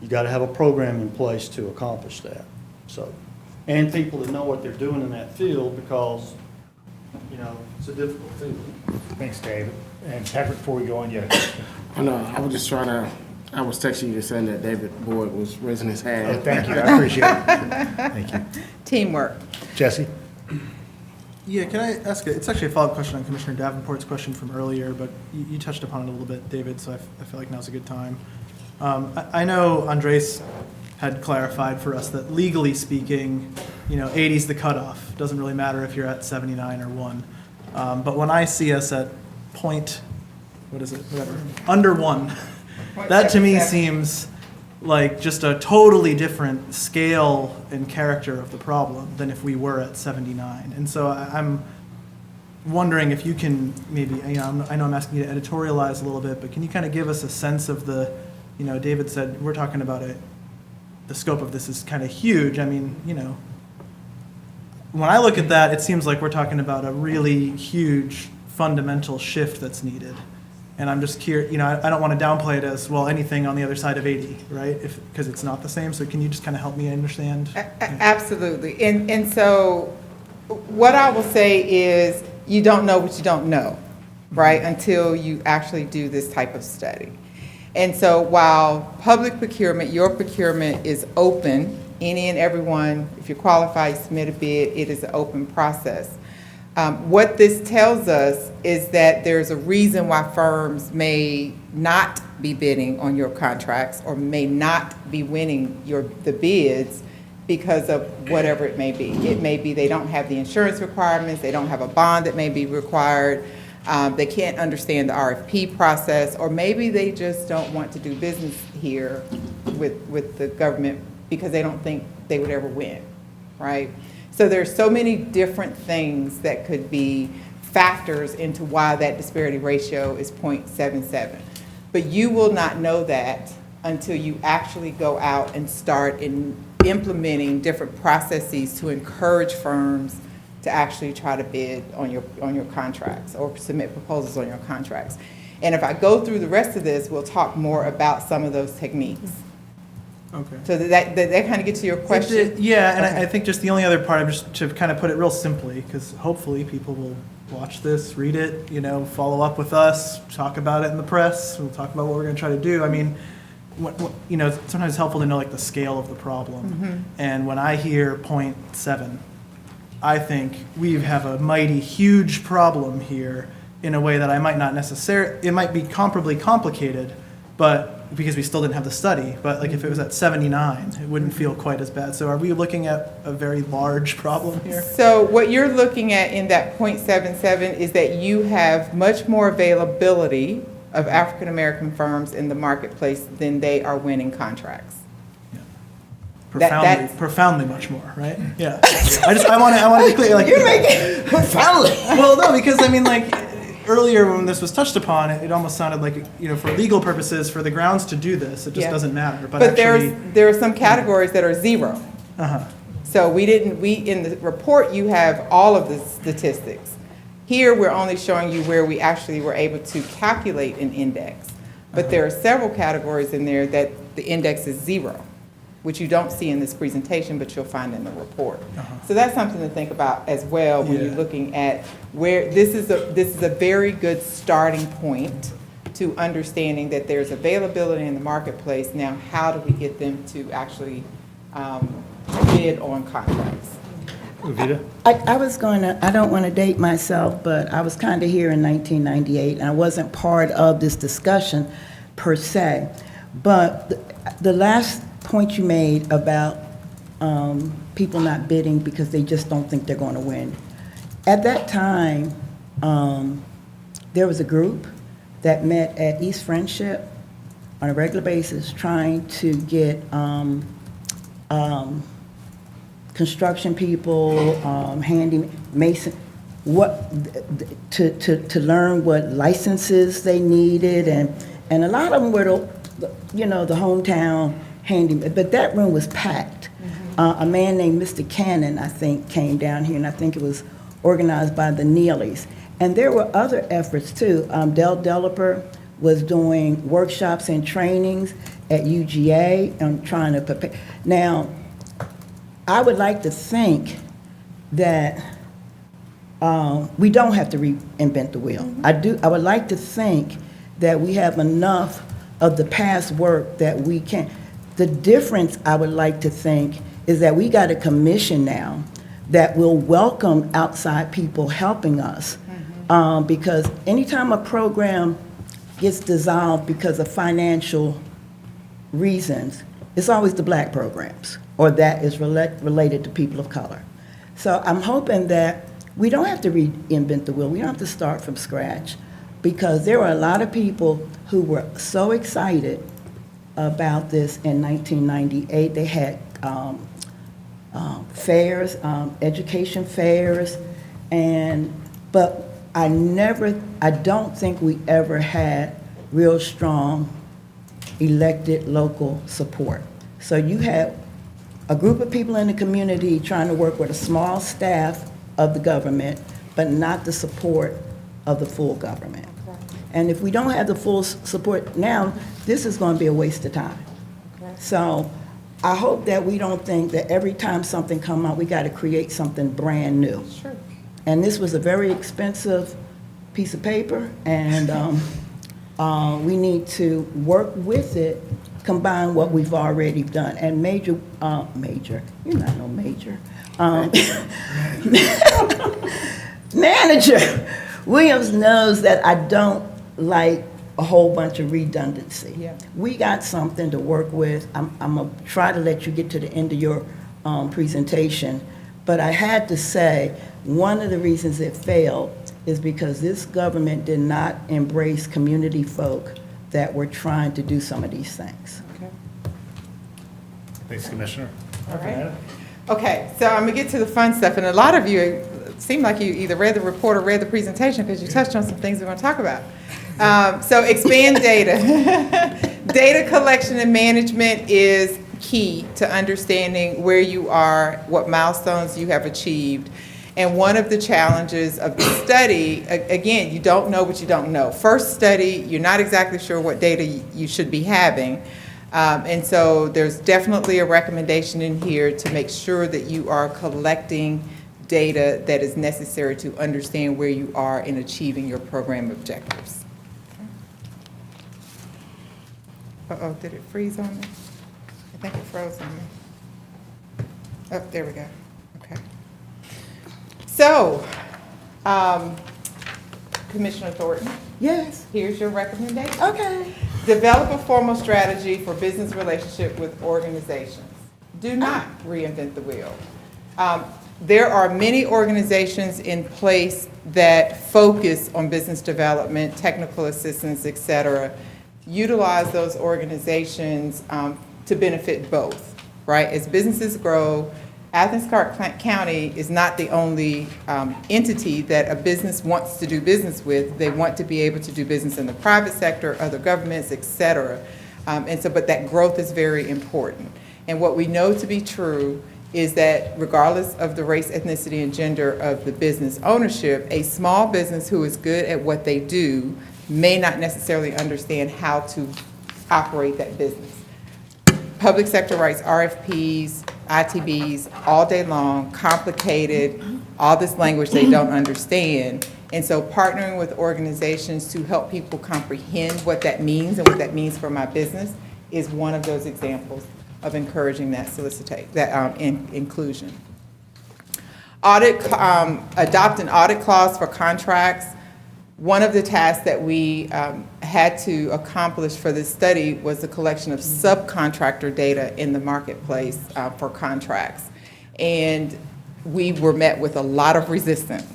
you got to have a program in place to accomplish that. So, and people that know what they're doing in that field because, you know, it's a difficult field. Thanks, David. And Patrick, before we go on, you had a question? I know, I was just trying to, I was texting you saying that David Boyd was raising his Oh, hand. thank you, I appreciate it. Thank you. Teamwork. Jesse? Yeah, can I ask, it's actually a follow-up question on Commissioner Davenport's question from earlier, but you touched upon it a little bit, David, so I feel like now's a good time. I know Andres had clarified for us that legally speaking, you know, 80 is the cutoff. Doesn't really matter if you're at 79 or 1. But when I see us at under 1, that to me seems like just a totally different scale and character of the problem than if we were at 79. And so I'm wondering if you can maybe, you know, I know I'm asking you to editorialize a little bit, but can you kind of give us a sense of the, you know, David said we're talking about the scope of this is kind of huge. I mean, you know, when I look at that, it seems like we're talking about a really huge fundamental shift that's needed. And I'm just curious, you know, I don't want to downplay it as, well, anything on the other side of 80, right? Because it's not the same. So can you just kind of help me understand? Absolutely. And so what I will say is you don't know what you don't know, right, until you actually do this type of study. And so while public procurement, your procurement is open, any and everyone, if you're qualified, submit a bid, it is an open process. What this tells us is that there's a reason why firms may not be bidding on your contracts or may not be winning the bids because of whatever it may be. It may be they don't have the insurance requirements, they don't have a bond that may be required, they can't understand the RFP process, or maybe they just don't want to do business here with the government because they don't think they would ever win, right? So there's so many different things that could be factors into why that disparity ratio is 0.77. But you will not know that until you actually go out and start implementing different processes to encourage firms to actually try to bid on your contracts or submit proposals on your contracts. And if I go through the rest of this, we'll talk more about some of those techniques. Okay. So that kind of gets to your question? Yeah, and Okay. I think just the only other part, just to kind of put it real simply, because hopefully people will watch this, read it, you know, follow up with us, talk about it in the press, we'll talk about what we're going to try to do. I mean, you know, sometimes it's helpful to know like the scale of the problem. Mm-hmm. And when I hear 0.7, I think we have a mighty huge problem here in a way that I might not necessarily, it might be comparably complicated, but because we still didn't have the study, but like if it was at 79, it wouldn't feel quite as bad. So are we looking at a very large problem here? So what you're looking at in that 0.77 is that you have much more availability of African-American firms in the marketplace than they are winning contracts. That's- Profoundly much more, right? Yeah. I want to be clear. Like, You're making profoundly. well, no, because I mean, like, earlier when this was touched upon, it almost sounded like, you know, for legal purposes, for the grounds to do this, it just Yeah. doesn't matter. But But actually, there are some categories that are zero. uh-huh. So in the report, you have all of the statistics. Here, we're only showing you where we actually were able to calculate an index. But there are several categories in there that the index is zero, which you don't see in this presentation, but you'll find in the report. So that's something to think about as well when you're Yeah. looking at where, this is a very good starting point to understanding that there's availability in the marketplace. Now, how do we get them to actually bid on contracts? Uvita? I was going to, I don't want to date myself, but I was kind of here in 1998, and I wasn't part of this discussion per se. But the last point you made about people not bidding because they just don't think they're going to win. At that time, there was a group that met at East Friendship on a regular basis trying to get construction people, handy mason, to learn what licenses they needed, and a lot of them were the hometown handyman. But that room was packed. A man named Mr. Cannon, I think, came down here, and I think it was organized by the Neelys. And there were other efforts too. Del Delaper was doing workshops and trainings at UGA and trying to prepare. Now, I would like to think that we don't have to reinvent the wheel. I would like to think that we have enough of the past work that we can. The difference, I would like to think, is that we got a commission now that will welcome outside people helping us. Because anytime a program gets dissolved because of financial reasons, it's always the black programs, or that is related to people of color. So I'm hoping that we don't have to reinvent the wheel. We don't have to start from scratch, because there were a lot of people who were so excited about this in 1998. They had fairs, education fairs, but I don't think we ever had real strong elected local support. So you had a group of people in the community trying to work with a small staff of the government, but not the support of the full government. And if we don't have the full support now, this is going to be a waste of time. So I hope that we don't think that every time something comes out, we got to create something brand new. Sure. And this was a very expensive piece of paper, and we need to work with it, combine what we've already done. And Major, you're not no major. Manager Williams knows that I don't like a whole bunch of redundancy. Yeah. We got something to work with. I'm gonna try to let you get to the end of your presentation, but I had to say, one of the reasons it failed is because this government did not embrace community folk that were trying to do some of these things. Okay. Thanks, Commissioner. All right. Okay, so I'm gonna get to the fun stuff, and a lot of you seem like you either read the report or read the presentation, because you touched on some things we're gonna talk about. So expand data. Data collection and management is key to understanding where you are, what milestones you have achieved. And one of the challenges of the study, again, you don't know what you don't know. First study, you're not exactly sure what data you should be having. And so there's definitely a recommendation in here to make sure that you are collecting data that is necessary to understand where you are in achieving your program objectives. Uh-oh, did it freeze on me? I think it froze on me. Oh, there we go. Okay. So, Commissioner Thornton, Yes, here's your recommendation. okay. Develop a formal strategy for business relationship with organizations. Do not reinvent the wheel. There are many organizations in place that focus on business development, technical assistance, et cetera. Utilize those organizations to benefit both, right? As businesses grow, Athens-Clarke County is not the only entity that a business wants to do business with. They want to be able to do business in the private sector, other governments, et cetera. But that growth is very important. And what we know to be true is that regardless of the race, ethnicity, and gender of the business ownership, a small business who is good at what they do may not necessarily understand how to operate that business. Public sector writes RFPs, ITBs all day long, complicated, all this language they don't understand. And so partnering with organizations to help people comprehend what that means and what that means for my business is one of those examples of encouraging that inclusion. Adopt an audit clause for contracts. One of the tasks that we had to accomplish for this study was the collection of subcontractor data in the marketplace for contracts. And we were met with a lot of resistance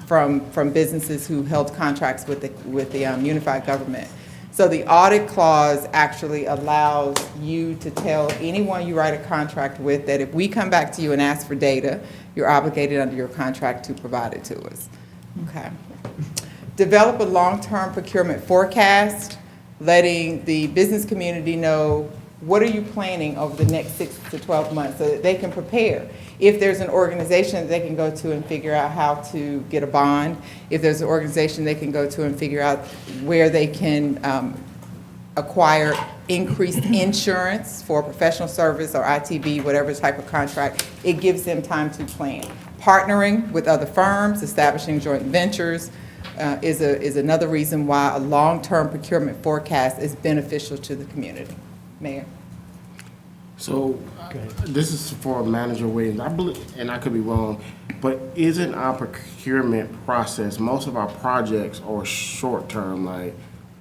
from businesses who held contracts with the unified government. So the audit clause actually allows you to tell anyone you write a contract with that if we come back to you and ask for data, you're obligated under your contract to provide it to us. Okay. Develop a long-term procurement forecast, letting the business community know what are you planning over the next 6 to 12 months so that they can prepare. If there's an organization that they can go to and figure out how to get a bond, if there's an organization they can go to and figure out where they can acquire increased insurance for professional service or ITB, whatever type of contract, it gives them time to plan. Partnering with other firms, establishing joint ventures is another reason why a long-term procurement forecast is beneficial to the community. Mayor? So, this is for Manager Williams. I believe, and I could be wrong, but isn't our procurement process, most of our projects are short-term, like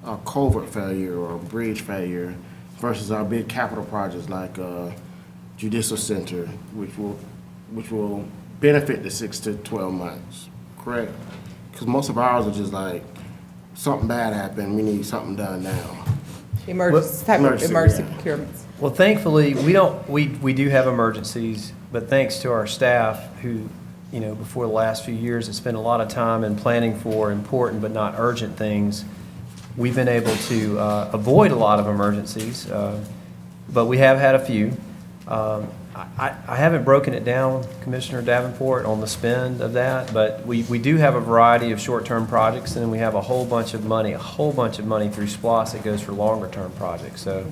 a culvert failure or a bridge failure, versus our big capital projects like Judicial Center, which will benefit the 6 to 12 months, correct? Because most of ours are just like, something bad happened, we need something done now. Emergency procurements. Well, thankfully, we do have emergencies, but thanks to our staff who, before the last few years have spent a lot of time in planning for important but not urgent things, we've been able to avoid a lot of emergencies, but we have had a few. I haven't broken it down, Commissioner Davenport, on the spend of that, but we do have a variety of short-term projects, and then we have a whole bunch of money through SPLOST that goes for longer-term projects. So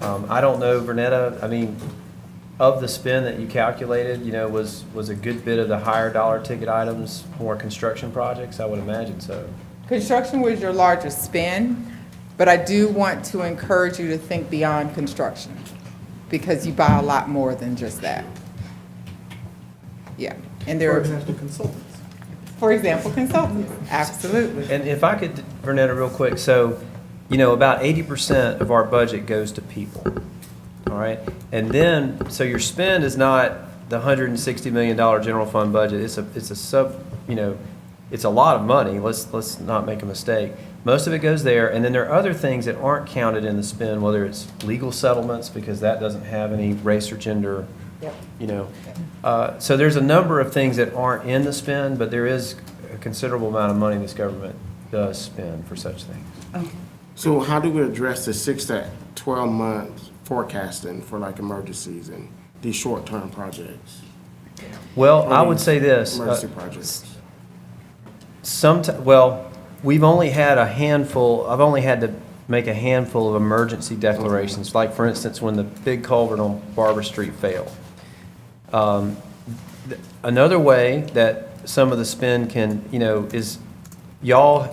I don't know, Vernetta, of the spend that you calculated, was a good bit of the higher dollar ticket items more construction projects? I would imagine so. Construction was your largest spend, but I do want to encourage you to think beyond construction, because you buy a lot more than just that. Yeah, and there For are, example, consultants. for example, consultants, absolutely. And if I could, Vernetta, real quick, so, about 80% of our budget goes to people, all right? And then, so your spend is not the $160 million general fund budget, it's a lot of money, let's not make a mistake. Most of it goes there, and then there are other things that aren't counted in the spend, whether it's legal settlements, because that doesn't have any race or gender, so there's a number of things that aren't in the spend, but there is a considerable amount of money this government does spend for such things. So how do we address the 6 to 12 months forecasting for like emergencies and these short-term projects? Well, I would say this. Emergency projects. We've only had a handful, I've only had to make a handful of emergency declarations, like for instance, when the big culvert on Barber Street failed. Another way that some of the spend can, is y'all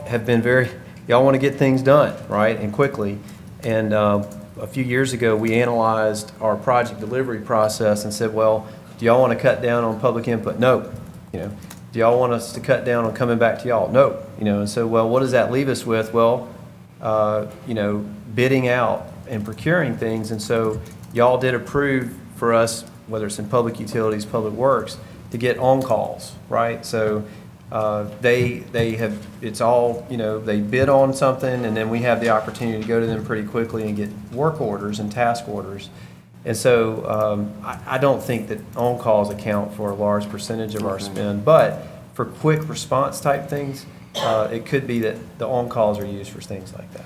want to get things done, right, and quickly. And a few years ago, we analyzed our project delivery process and said, well, do y'all want to cut down on public input? No. Do y'all want us to cut down on coming back to y'all? No. And so, well, what does that leave us with? Well, bidding out and procuring things. And so y'all did approve for us, whether it's in public utilities, public works, to get on-calls, right? So they have, it's all, they bid on something, and then we have the opportunity to go to them pretty quickly and get work orders and task orders. And so I don't think that on-calls account for a large percentage of our spend, but for quick response type things, it could be that the on-calls are used for things like that.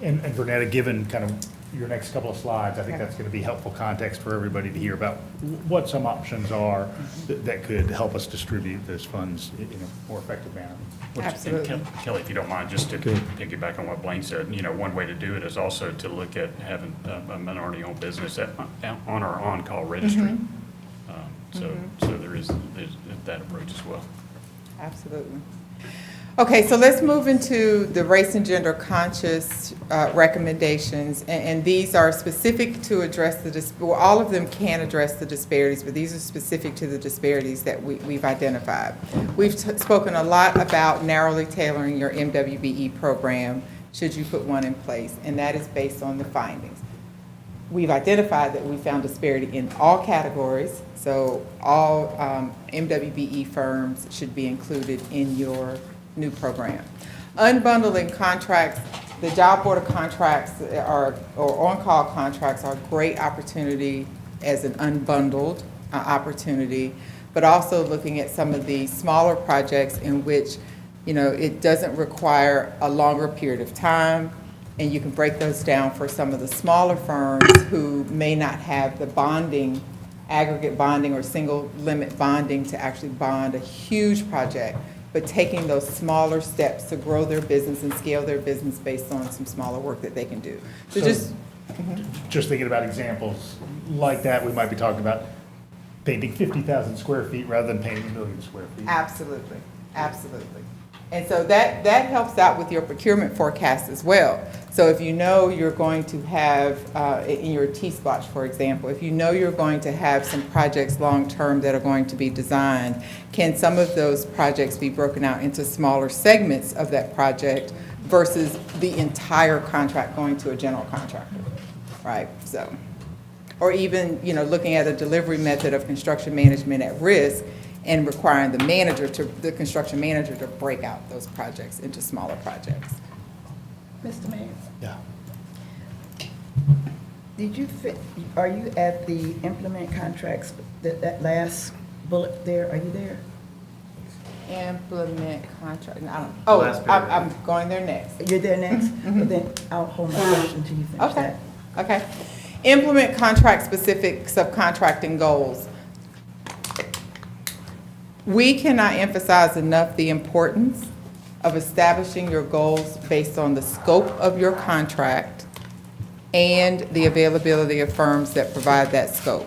And Vernetta, given kind of your next couple of slides, I think that's going to be helpful context for everybody to hear about what some options are that could help us distribute those funds in a more effective manner. Absolutely. And Kelly, if you don't mind, just to piggyback on what Blaine said, one way to do it is also to look at having a minority-owned business on our on-call registry. So, there's that approach as well. Absolutely. Okay, so let's move into the race and gender conscious recommendations, and these are specific to address well, all of them can address the disparities, but these are specific to the disparities that we've identified. We've spoken a lot about narrowly tailoring your MWBE program, should you put one in place, and that is based on the findings. We've identified that we found disparity in all categories, so all MWBE firms should be included in your new program. Unbundling contracts, the job board of contracts or on-call contracts are a great opportunity as an unbundled opportunity, but also looking at some of the smaller projects in which, it doesn't require a longer period of time, and you can break those down for some of the smaller firms who may not have the bonding, aggregate bonding or single limit bonding to actually bond a huge project, but taking those smaller steps to grow their business and scale their business based on some smaller work that they can do. So Just thinking about examples like that, we might be talking about painting 50,000 square feet rather than painting 1 million square feet. Absolutely, absolutely. And so that helps out with your procurement forecast as well. So if you know you're going to have, in your T-SPLOST, for example, if you know you're going to have some projects long-term that are going to be designed, can some of those projects be broken out into smaller segments of that project versus the entire contract going to a general contractor, right? So, or even, looking at a delivery method of construction management at risk and requiring the construction manager to break out those projects into smaller projects. Mr. Mayor, Yeah. are you at the implement contracts, that last bullet there, are you there? Implement contract, Last paragraph. I'm going there next. You're there next? But then I'll hold my question until you finish Okay, that. okay. Implement contract-specific subcontracting goals. We cannot emphasize enough the importance of establishing your goals based on the scope of your contract and the availability of firms that provide that scope.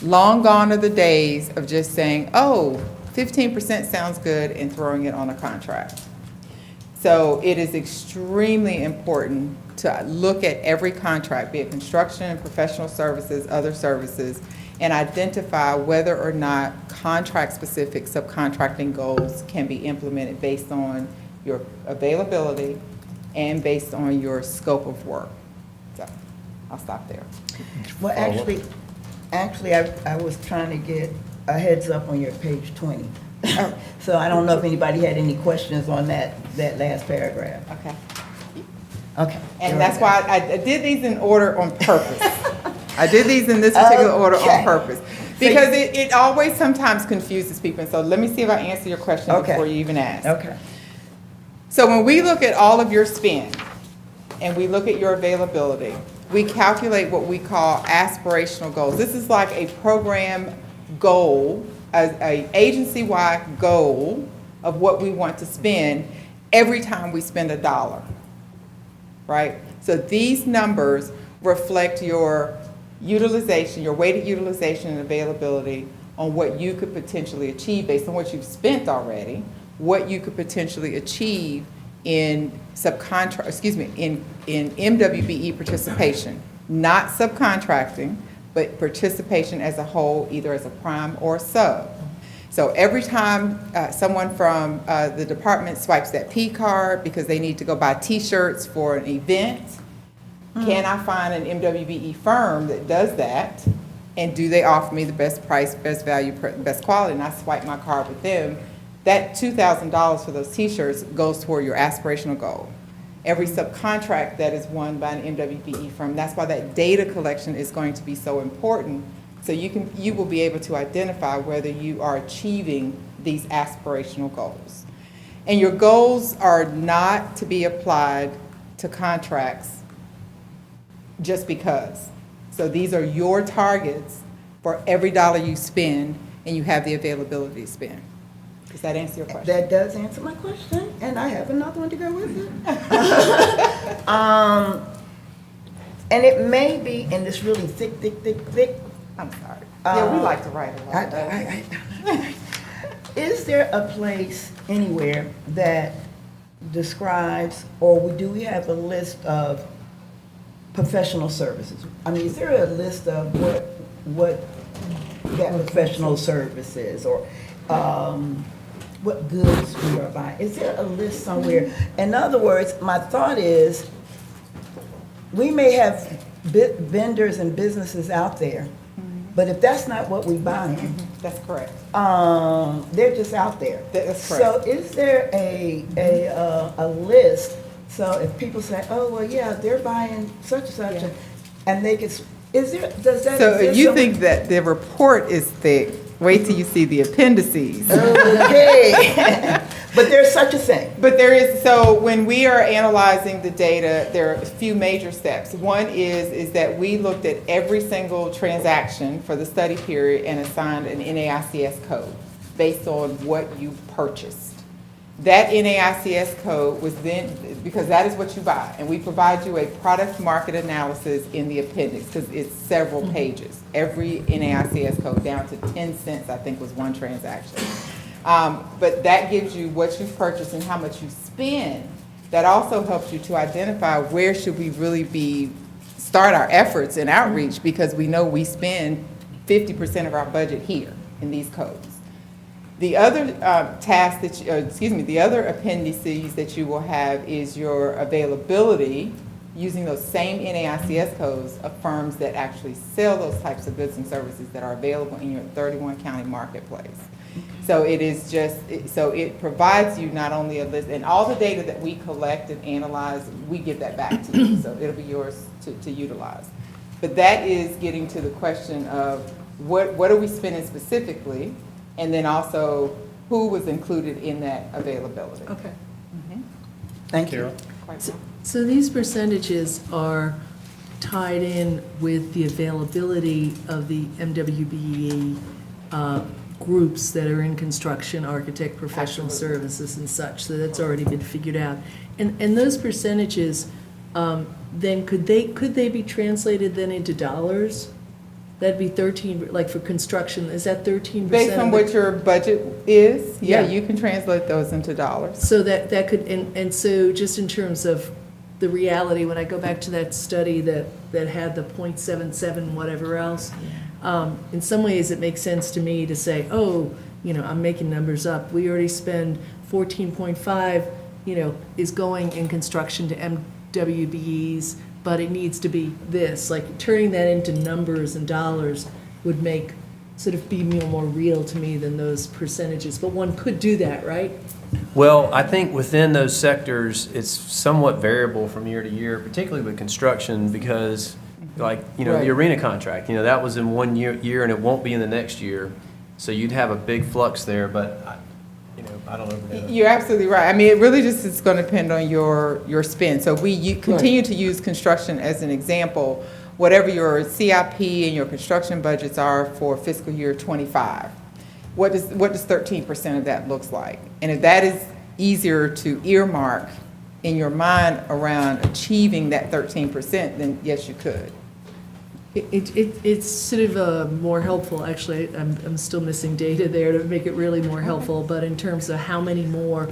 Long gone are the days of just saying, 15% sounds good, and throwing it on a contract. So it is extremely important to look at every contract, be it construction, professional services, other services, and identify whether or not contract-specific subcontracting goals can be implemented based on your availability and based on your scope of work. So I'll stop there. Well, actually, I was trying to get a heads up on your page 20. So I don't know if anybody had any questions on that last paragraph. Okay. Okay. And that's why I did these in order on purpose. I did these in this particular order on Okay. purpose. Because it always sometimes confuses people. So let me see if I answer your question Okay. before you even ask. Okay. So when we look at all of your spend and we look at your availability, we calculate what we call aspirational goals. This is like a program goal, a agency-wide goal of what we want to spend every time we spend $1, right? So these numbers reflect your utilization, your weighted utilization and availability on what you could potentially achieve based on what you've spent already, what you could potentially achieve in in MWBE participation, not subcontracting, but participation as a whole, either as a prime or a sub. So every time someone from the department swipes that P card because they need to go buy T-shirts for an event, can I find an MWBE firm that does that? And do they offer me the best price, best value, best quality? And I swipe my card with them. That $2,000 for those T-shirts goes toward your aspirational goal. Every subcontract that is won by an MWBE firm, that's why that data collection is going to be so important. So you will be able to identify whether you are achieving these aspirational goals. And your goals are not to be applied to contracts just because. So these are your targets for every dollar you spend, and you have the availability to spend. Does that answer your question? That does answer my question, and I have another one to go with it. And it may be in this really thick, I'm sorry. Yeah, we like to write a lot. Is there a place anywhere that describes, or do we have a list of professional services? I mean, is there a list of what that professional service is, or what goods we are buying? Is there a list somewhere? In other words, my thought is, we may have vendors and businesses out there, but if that's not what we buying, That's correct. they're just out there. That's So correct. is there a list, so if people say, oh, well, yeah, they're buying such and such, and they could, does that So exist you somewhere? think that the report is thick, wait till you see the appendices. Okay. But there's such a thing. But there is, so when we are analyzing the data, there are a few major steps. One is that we looked at every single transaction for the study period and assigned an NAICS code based on what you purchased. That NAICS code was then, because that is what you buy, and we provide you a product market analysis in the appendix, because it's several pages. Every NAICS code, down to 10 cents, I think, was one transaction. But that gives you what you've purchased and how much you spend. That also helps you to identify where should we really start our efforts in outreach, because we know we spend 50% of our budget here in these codes. The other the other appendices that you will have is your availability using those same NAICS codes of firms that actually sell those types of goods and services that are available in your 31 county marketplace. So it is so it provides you not only a list, and all the data that we collect and analyze, we give that back to you, so it'll be yours to utilize. But that is getting to the question of what are we spending specifically, and then also who was included in that availability. Okay. Thank you. So these percentages are tied in with the availability of the MWBE groups that are in construction, architect, professional services and such, so that's already been figured out. And those percentages, then could they be translated then into dollars? That'd be 13, like for construction, is that 13%? Based on what your budget is, yeah, Yeah. you can translate those into dollars. So that could, and so just in terms of the reality, when I go back to that study that had the 0.77 whatever else, in some ways it makes sense to me to say, oh, I'm making numbers up. We already spend 14.5, is going in construction to MWBEs, but it needs to be this. Like turning that into numbers and dollars would make be more real to me than those percentages. But one could do that, right? Well, I think within those sectors, it's somewhat variable from year to year, particularly with construction, because Right. the arena contract, that was in one year and it won't be in the next year. So you'd have a big flux there, but I don't know. You're absolutely right. I mean, it really just is going to depend on your spend. So if we continue to use construction as an example, whatever your CIP and your construction budgets are for fiscal year +25, what does 13% of that looks like? And if that is easier to earmark in your mind around achieving that 13%, then yes, you could. It's sort of more helpful, actually. I'm still missing data there to make it really more helpful, but in terms of how many more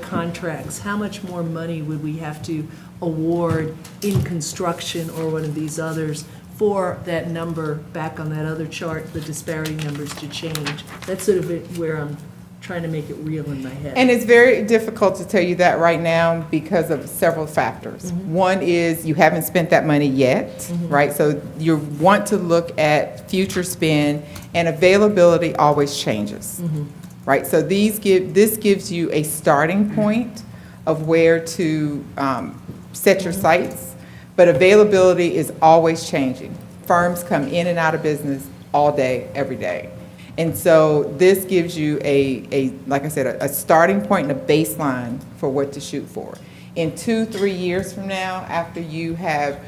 contracts, how much more money would we have to award in construction or one of these others for that number back on that other chart, the disparity numbers to change? That's sort of where I'm trying to make it real in my head. And it's very difficult to tell you that right now because of several factors. One is you haven't spent that money yet, right? So you want to look at future spend, and availability always changes, right? So this gives you a starting point of where to set your sights, but availability is always changing. Firms come in and out of business all day, every day. And so this gives you like I said, a starting point and a baseline for what to shoot for. In 2-3 years from now, after you have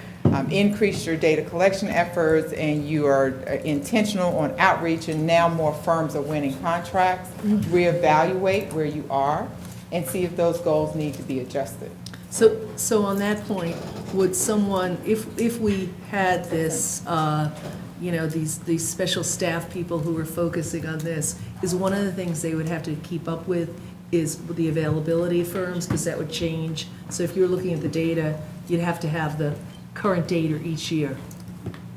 increased your data collection efforts and you are intentional on outreach and now more firms are winning contracts, reevaluate where you are and see if those goals need to be adjusted. So on that point, would someone, if we had this, you know, these special staff people who are focusing on this, is one of the things they would have to keep up with is the availability of firms, because that would change. So if you're looking at the data, you'd have to have the current data each year.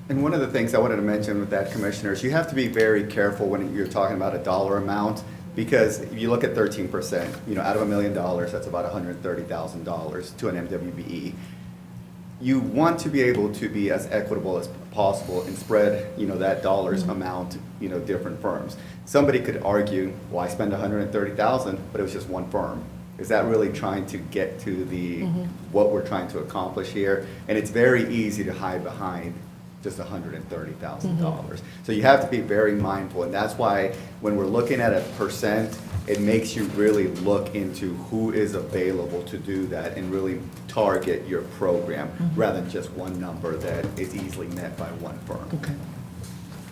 And one of the things I wanted to mention with that, Commissioners, you have to be very careful when you're talking about a dollar amount, because if you look at 13%, out of $1 million, that's about $130,000 to an MWBE. You want to be able to be as equitable as possible and spread, that dollar's amount, different firms. Somebody could argue, well, I spend $130,000, but it was just one firm. Is that really trying to get to what we're trying to accomplish here? And it's very easy to hide behind just $130,000. So you have to be very mindful, and that's why when we're looking at a percent, it makes you really look into who is available to do that and really target your program rather than just one number that is easily met by one firm. Okay.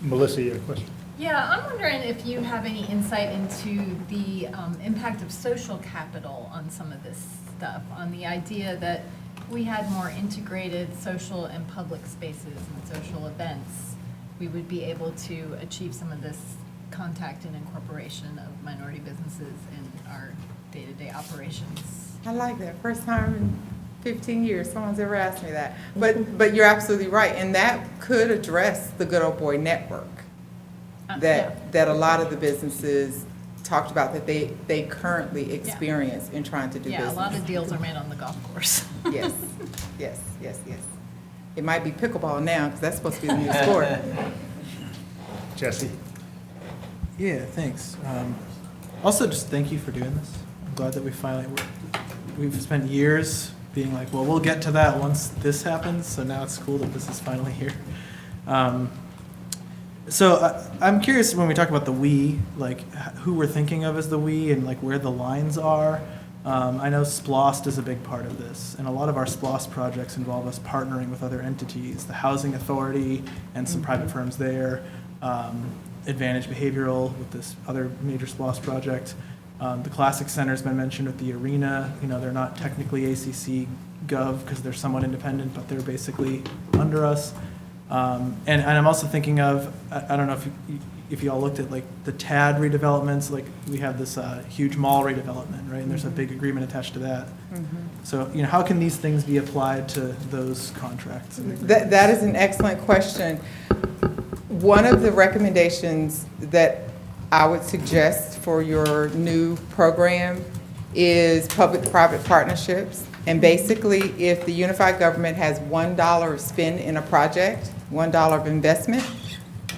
Melissa, you have a question? Yeah, I'm wondering if you have any insight into the impact of social capital on some of this stuff, on the idea that we had more integrated social and public spaces and social events, we would be able to achieve some of this contact and incorporation of minority businesses in our day-to-day operations. I like that. First time in 15 years someone's ever asked me that. But you're absolutely right, and that could address the good old boy network that a lot of the businesses talked about that they currently experience in trying to do business. Yeah, a lot of deals are made on the golf course. Yes. It might be pickleball now, because that's supposed to be the new sport. Jesse? Yeah, thanks. Also, just thank you for doing this. I'm glad that we've spent years being like, well, we'll get to that once this happens, so now it's cool that this is finally here. So I'm curious when we talk about the we, like who we're thinking of as the we and like where the lines are. I know SPLOST is a big part of this, and a lot of our SPLOST projects involve us partnering with other entities, the Housing Authority and some private firms there, Advantage Behavioral with this other major SPLOST project. The Classic Center's been mentioned with the Arena. They're not technically ACC Gov because they're somewhat independent, but they're basically under us. And I'm also thinking of, I don't know if you all looked at like the TAD redevelopments, like we have this huge mall redevelopment, right? And there's a big agreement attached to that. So, how can these things be applied to those contracts? That is an excellent question. One of the recommendations that I would suggest for your new program is public-private partnerships. And basically, if the unified government has $1 spent in a project, $1 of investment,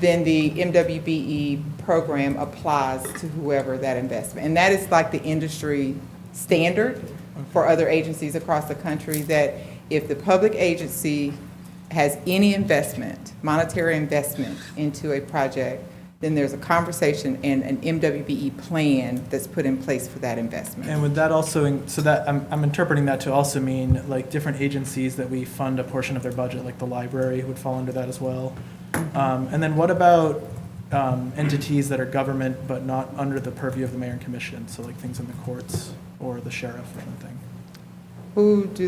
then the MWBE program applies to whoever that investment. And that is like the industry standard for other agencies across the country, that if the public agency has any investment, monetary investment into a project, then there's a conversation and an MWBE plan that's put in place for that investment. And would that also, so that, I'm interpreting that to also mean like different agencies that we fund a portion of their budget, like the library would fall under that as well. And then what about entities that are government but not under the purview of the mayor and commission? So like things in the courts or the sheriff or something. Who do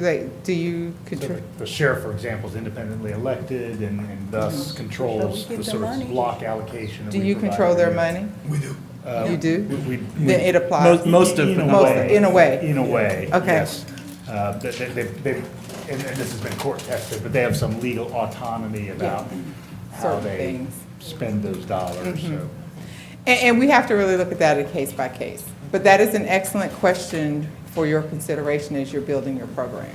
you control? The sheriff, for example, is independently elected and thus controls get the the sort of money? block allocation. that Do we you provide control their every year. money? We do. You do? We- Then it applies. Most of In a them. way. In a way. In a way, Okay. yes. And this has been court tested, but they have some legal autonomy about how Certain they things. spend those dollars, so. And we have to really look at that case by case. But that is an excellent question for your consideration as you're building your program.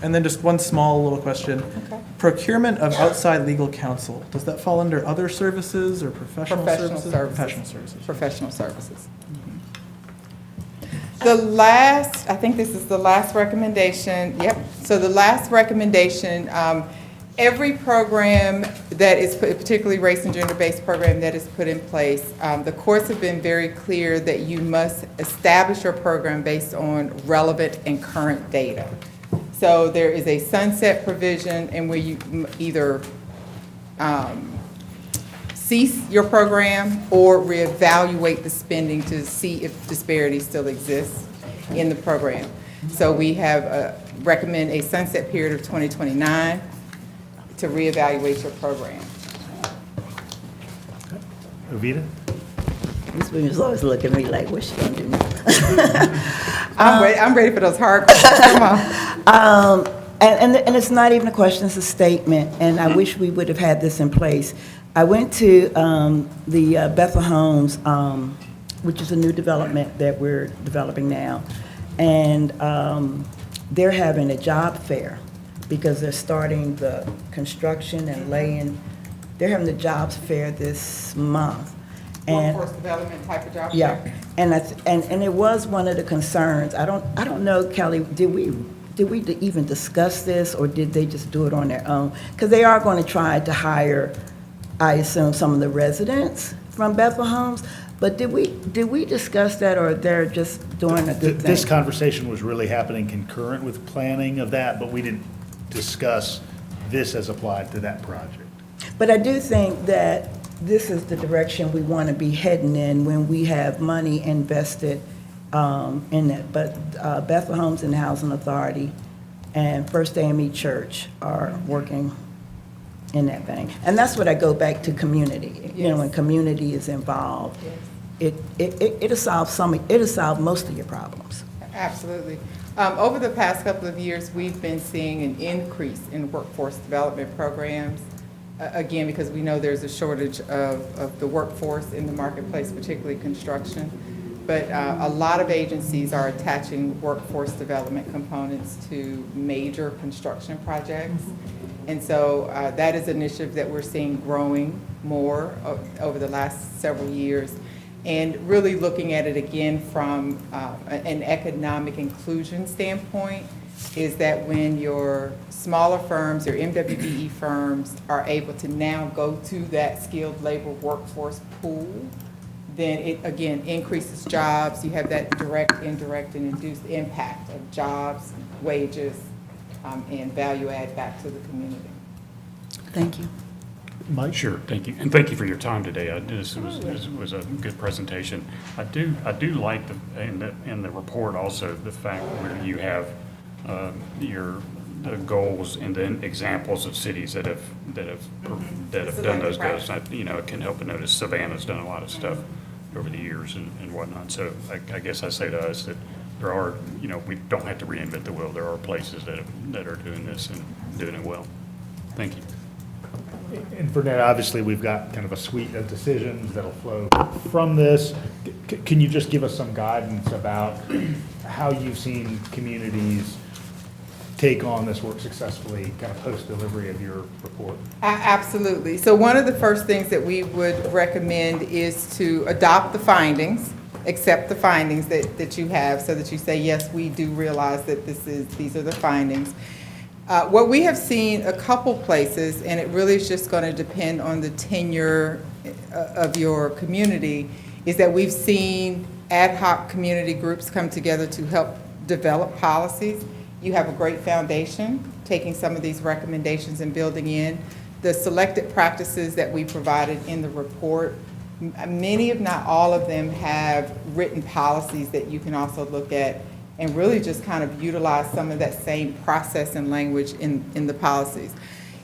And then just one small little question. Okay. Procurement of outside legal counsel, does that fall under other services or professional Professional services? services. Professional services. Professional services. The last, I think this is the last recommendation, yep. So the last recommendation, every program that is, particularly race and gender-based program that is put in place, the courts have been very clear that you must establish your program based on relevant and current data. So there is a sunset provision and where you either cease your program or reevaluate the spending to see if disparity still exists in the program. So we have recommend a sunset period of 2029 to reevaluate your program. Movita? Ms. Williams always look at me like, what's she gonna do now? I'm ready for those hard questions, come on. And it's not even a question, it's a statement, and I wish we would have had this in place. I went to the Bethel Homes, which is a new development that we're developing now, and they're having a job fair because they're starting the construction and laying, they're having the jobs fair this month. And Workforce development type of job. yeah, and and it was one of the concerns. I don't know, Kelly, did we even discuss this, or did they just do it on their own? Because they are going to try to hire, I assume, some of the residents from Bethel Homes. But did we discuss that, or they're just doing a good thing? This conversation was really happening concurrent with planning of that, but we didn't discuss this as applied to that project. But I do think that this is the direction we want to be heading in when we have money invested in it. But Bethel Homes and Housing Authority and First AME Church are working in that vein. And that's what I go back to community. You know, when community is involved, it'll solve most of your problems. Absolutely. Over the past couple of years, we've been seeing an increase in workforce development programs. Again, because we know there's a shortage of the workforce in the marketplace, particularly construction. But a lot of agencies are attaching workforce development components to major construction projects. And so that is an initiative that we're seeing growing more over the last several years. And really looking at it again from an economic inclusion standpoint, is that when your smaller firms, your MWBE firms, are able to now go to that skilled labor workforce pool, then it, again, increases jobs. You have that direct, indirect, and induced impact of jobs, wages, and value add back to the community. Thank you. Mike? Sure, thank you. And thank you for your time today. This was a good presentation. I do like in the report also the fact where you have the goals and then examples of cities that have done those goals. You know, it can help to notice Savannah's done a lot of stuff over the years and whatnot. So I guess I say to us that there are, you know, we don't have to reinvent the wheel. There are places that are doing this and doing it well. Thank you. And for that, obviously, we've got kind of a suite of decisions that'll flow from this. Can you just give us some guidance about how you've seen communities take on this work successfully, kind of post-delivery of your report? Absolutely. So one of the first things that we would recommend is to adopt the findings, accept the findings that you have, so that you say, yes, we do realize that these are the findings. What we have seen a couple places, and it really is just going to depend on the tenure of your community, is that we've seen ad hoc community groups come together to help develop policies. You have a great foundation, taking some of these recommendations and building in. The selected practices that we provided in the report, many if not all of them have written policies that you can also look at and really just kind of utilize some of that same process and language in the policies.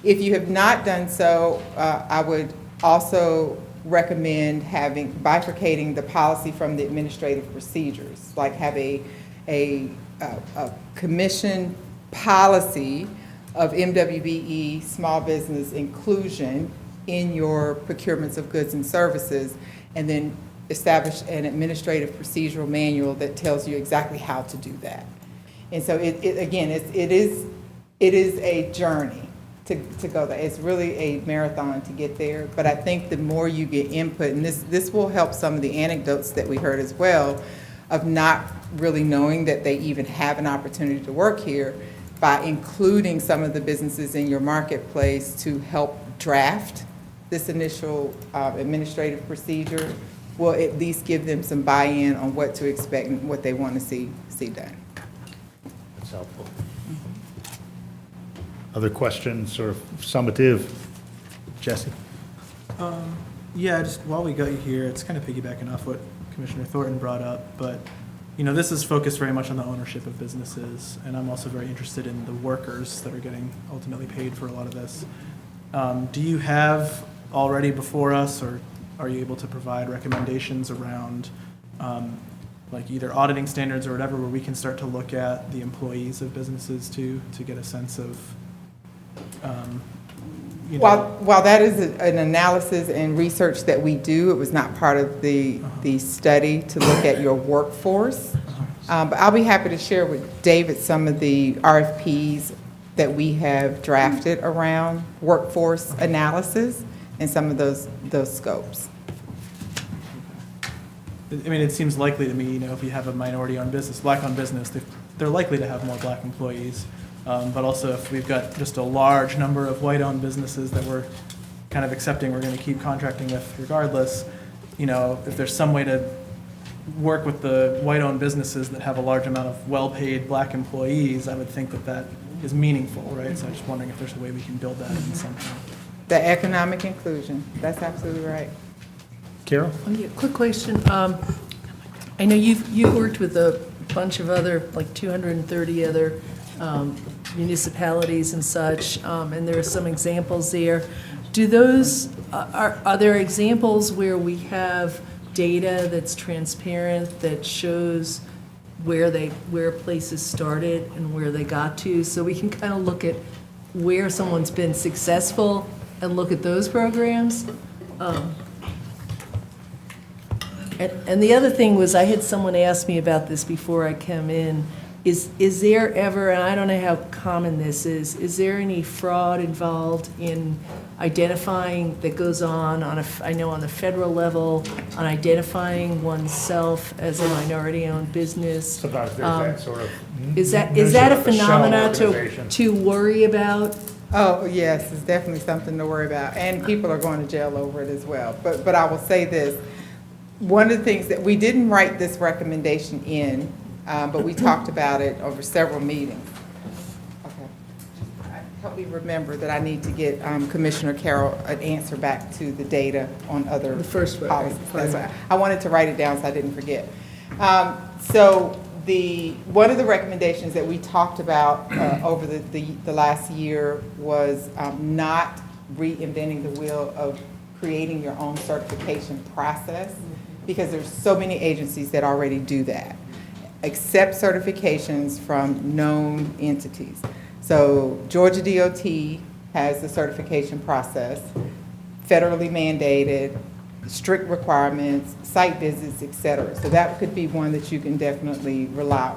If you have not done so, I would also recommend bifurcating the policy from the administrative procedures, like have a commission policy of MWBE small business inclusion in your procurements of goods and services, and then establish an administrative procedural manual that tells you exactly how to do that. And so it is a journey to go there. It's really a marathon to get there, but I think the more you get input, and this will help some of the anecdotes that we heard as well, of not really knowing that they even have an opportunity to work here, by including some of the businesses in your marketplace to help draft this initial administrative procedure, will at least give them some buy-in on what to expect and what they want to see done. That's helpful. Other questions, sort of summative? Jesse? Yeah, just while we got you here, it's kind of piggybacking off what Commissioner Thornton brought up, but you know, this is focused very much on the ownership of businesses, and I'm also very interested in the workers that are getting ultimately paid for a lot of this. Do you have already before us, or are you able to provide recommendations around like either auditing standards or whatever, where we can start to look at the employees of businesses to get a sense of, you know. While that is an analysis and research that we do, it was not part of the study to look at your workforce. But I'll be happy to share with David some of the RFPs that we have drafted around workforce analysis and some of those scopes. I mean, it seems likely to me, you know, if you have a minority-owned business, black-owned business, they're likely to have more black employees. But also, if we've got just a large number of white-owned businesses that we're kind of accepting we're going to keep contracting with regardless, you know, if there's some way to work with the white-owned businesses that have a large amount of well-paid black employees, I would think that that is meaningful, right? So I'm just wondering if there's a way we can build that in somehow. The economic inclusion, that's absolutely right. Carol? Oh, yeah, quick question. I know you've worked with a bunch of other, like 230 other municipalities and such, and there are some examples there. Do those, are there examples where we have data that's transparent that shows where places started and where they got to, so we can kind of look at where someone's been successful and look at those programs? And the other thing was, I had someone ask me about this before I came in, is there ever, and I don't know how common this is there any fraud involved in identifying, that goes on I know on the federal level, on identifying oneself as a minority-owned business? Sometimes there's that sort of. Is that a notion of shell phenomena organization. to worry about? Oh, yes, it's definitely something to worry about, and people are going to jail over it as well. But I will say this, one of the things that we didn't write this recommendation in, but we talked about it over several meetings. Okay. Help me remember that I need to get Commissioner Carroll an answer back to the data on other The first one, policies. right. That's why I wanted to write it down so I didn't forget. So one of the recommendations that we talked about over the last year was not reinventing the wheel of creating your own certification process, because there's so many agencies that already do that. Accept certifications from known entities. So Georgia DOT has the certification process, federally mandated, strict requirements, site visits, et cetera. So that could be one that you can definitely rely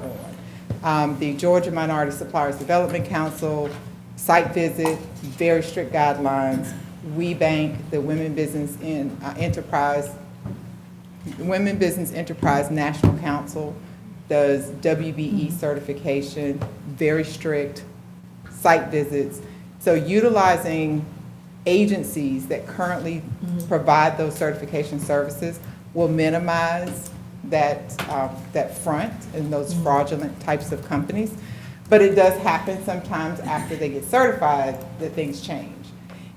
on. The Georgia Minority Suppliers Development Council, site visit, very strict guidelines. WeBank, the Women Business Enterprise National Council, does WBE certification, very strict site visits. So utilizing agencies that currently provide those certification services will minimize that front and those fraudulent types of companies. But it does happen sometimes after they get certified that things change.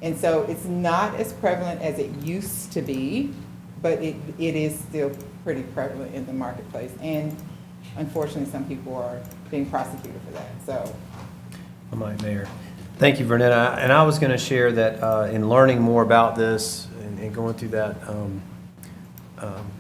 And so it's not as prevalent as it used to be, but it is still pretty prevalent in the marketplace. And unfortunately, some people are being prosecuted for that, so. I might, Mayor. Thank you, Vernetta. And I was going to share that in learning more about this and going through that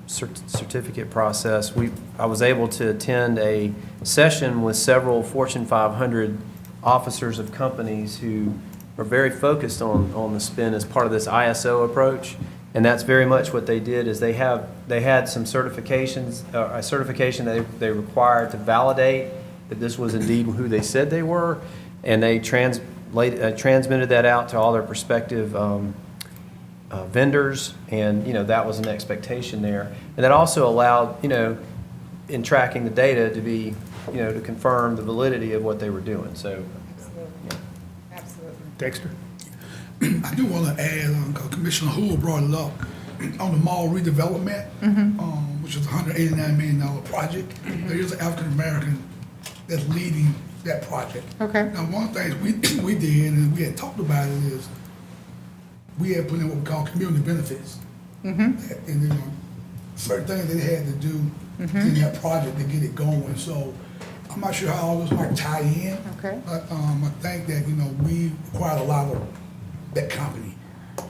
certificate process, I was able to attend a session with several Fortune 500 officers of companies who are very focused on the spin as part of this ISO approach. And that's very much what they did, is they had some certifications, a certification that they required to validate that this was indeed who they said they were, and they transmitted that out to all their prospective vendors, and that was an expectation there. And that also allowed, in tracking the data, to be, to confirm the validity of what they were doing. So, Absolutely. Absolutely. Dexter? I do want to add, because Commissioner Hoole brought it up, on the mall redevelopment, which is a $189 million project, there is an African-American that's leading that project. Okay. Now, one of the things we did, and we had talked about it, is we had put in what we call community benefits. And certain things they had to do in that project to get it going. So I'm not sure how all this might tie in. Okay. But I think that, we required a lot of that company.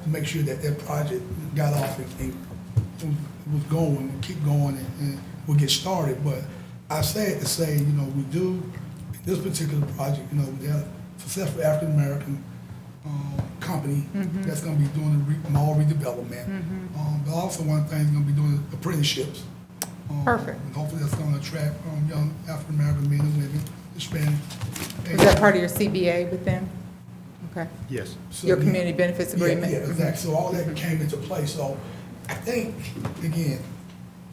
to make sure that that project got off and was going, keep going, and will get started. But I say it to say, you know, we do, in this particular project, you know, we have a successful African-American company that's gonna be doing the mall redevelopment. But also one thing, gonna be doing apprenticeships. Perfect. And hopefully that's gonna attract young African-American men and women, Hispanic. Is that part of your CBA with them? Okay. Yes. So, Your yeah. community benefits agreement? Yeah, exactly. So all that came into play. So I think, again,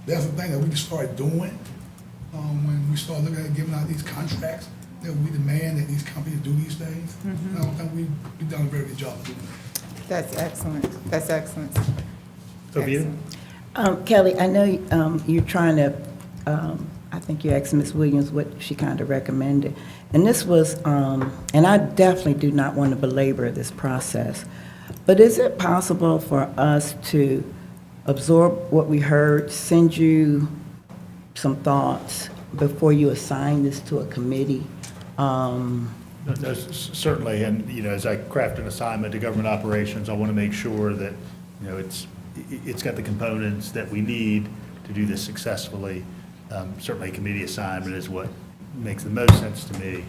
that's the thing that we can start doing when we start looking at giving out these contracts, that we demand that these companies do these things. I don't think we've done a very good job of doing that. That's excellent. That's excellent. Sophia? Excellent. Kelly, I know you're trying to, I think you asked Ms. Williams what she kind of recommended. And this was, and I definitely do not want to belabor this process, but is it possible for us to absorb what we heard, send you some thoughts before you assign this to a committee? No, certainly, and, you know, as I craft an assignment to government operations, I want to make sure that, you know, it's got the components that we need to do this successfully. Certainly, a committee assignment is what makes the most sense to me.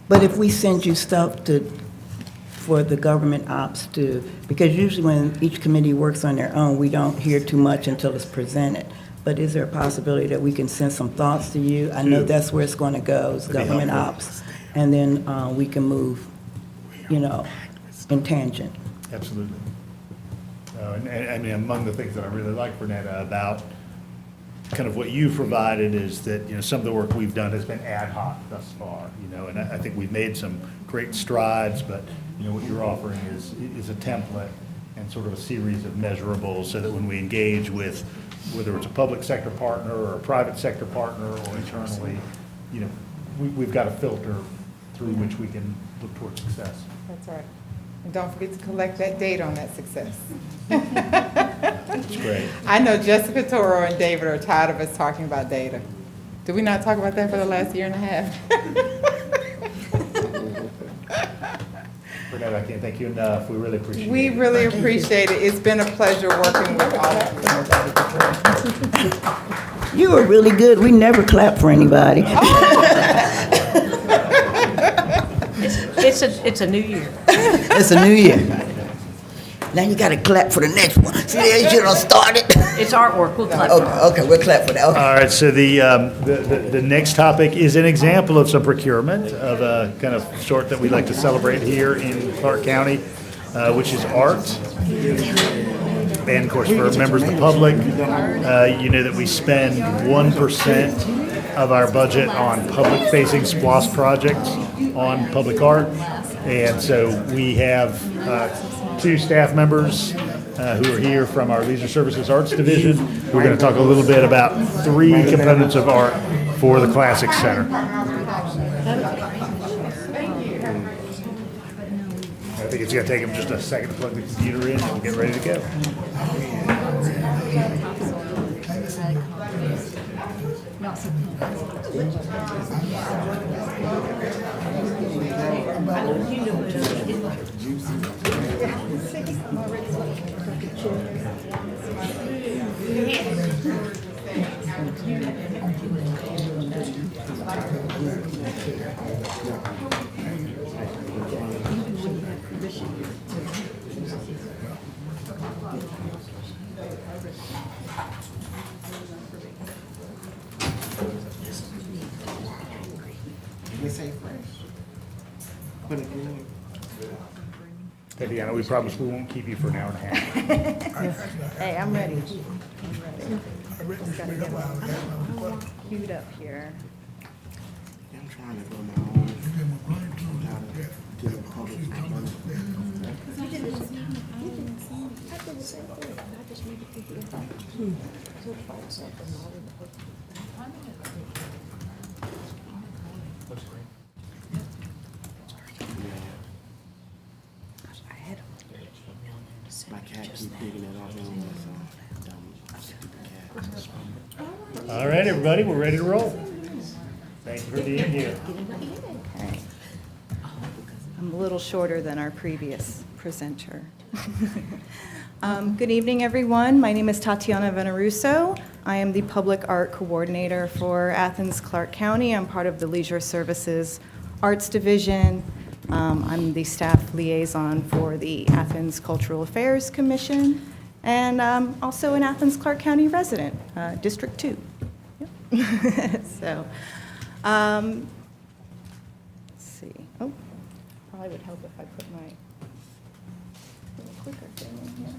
But if we send you stuff for the government ops to, because usually when each committee works on their own, we don't hear too much until it's presented. But is there a possibility that we can send some thoughts to you? I know that's where it's going to go, is That'd be government helpful. ops. And then we can move, you know, in tangent. Absolutely. And I mean, among the things that I really like, Renetta, about kind of what you've provided is that, you know, some of the work we've done has been ad hoc thus far, you know, and I think we've made some great strides, but, you know, what you're offering is a template and sort of a series of measurables so that when we engage with, whether it's a public sector partner or a private sector partner or internally, you know, we've got a filter through which we can look towards success. That's right. And don't forget to collect that data on that success. That's great. I know Jessica Toro and David are tired of us talking about data. Did we not talk about that for the last year and a half? Renetta, I can't thank you enough. We really appreciate it. We really appreciate it. It's been a pleasure working with all of you. You were really good. We never clap for anybody. It's a new year. It's a new year. Now you got to clap for the next one. See, there you done started. It's artwork, we'll clap for it. Okay, we'll clap for that. Okay. All right, so the next topic is an example of some procurement of a kind of sort that we like to celebrate here in Clarke County, which is art. And of course, for members of the public, you know that we spend 1% of our budget on public-facing SPLOST projects on public art. And so we have two staff members who are here from our Leisure Services Arts Division. We're going to talk a little bit about 3 components of art for the Classic Center. I think it's going to take them just a second to plug the computer in and we'll get ready to go. They say fresh. Put it in. Tatiana, we promise we won't keep you for an hour and a half. Hey, I'm ready. I read this straight up out of that. Queued up here. I'm trying to go my own. To the public. My cat keeps digging it off anyway, so dumb, stupid cat. All right, everybody, we're ready to roll. Thank you for being here. Okay. I'm a little shorter than our previous presenter. Good evening, everyone. My name is Tatiana Veneruso. I am the Public Art Coordinator for Athens-Clarke County. I'm part of the Leisure Services Arts Division. I'm the staff liaison for the Athens Cultural Affairs Commission, and I'm also an Athens-Clarke County resident, District 2. Yep. So, let's see. Oh, probably would help if I put my little clicker thing in here.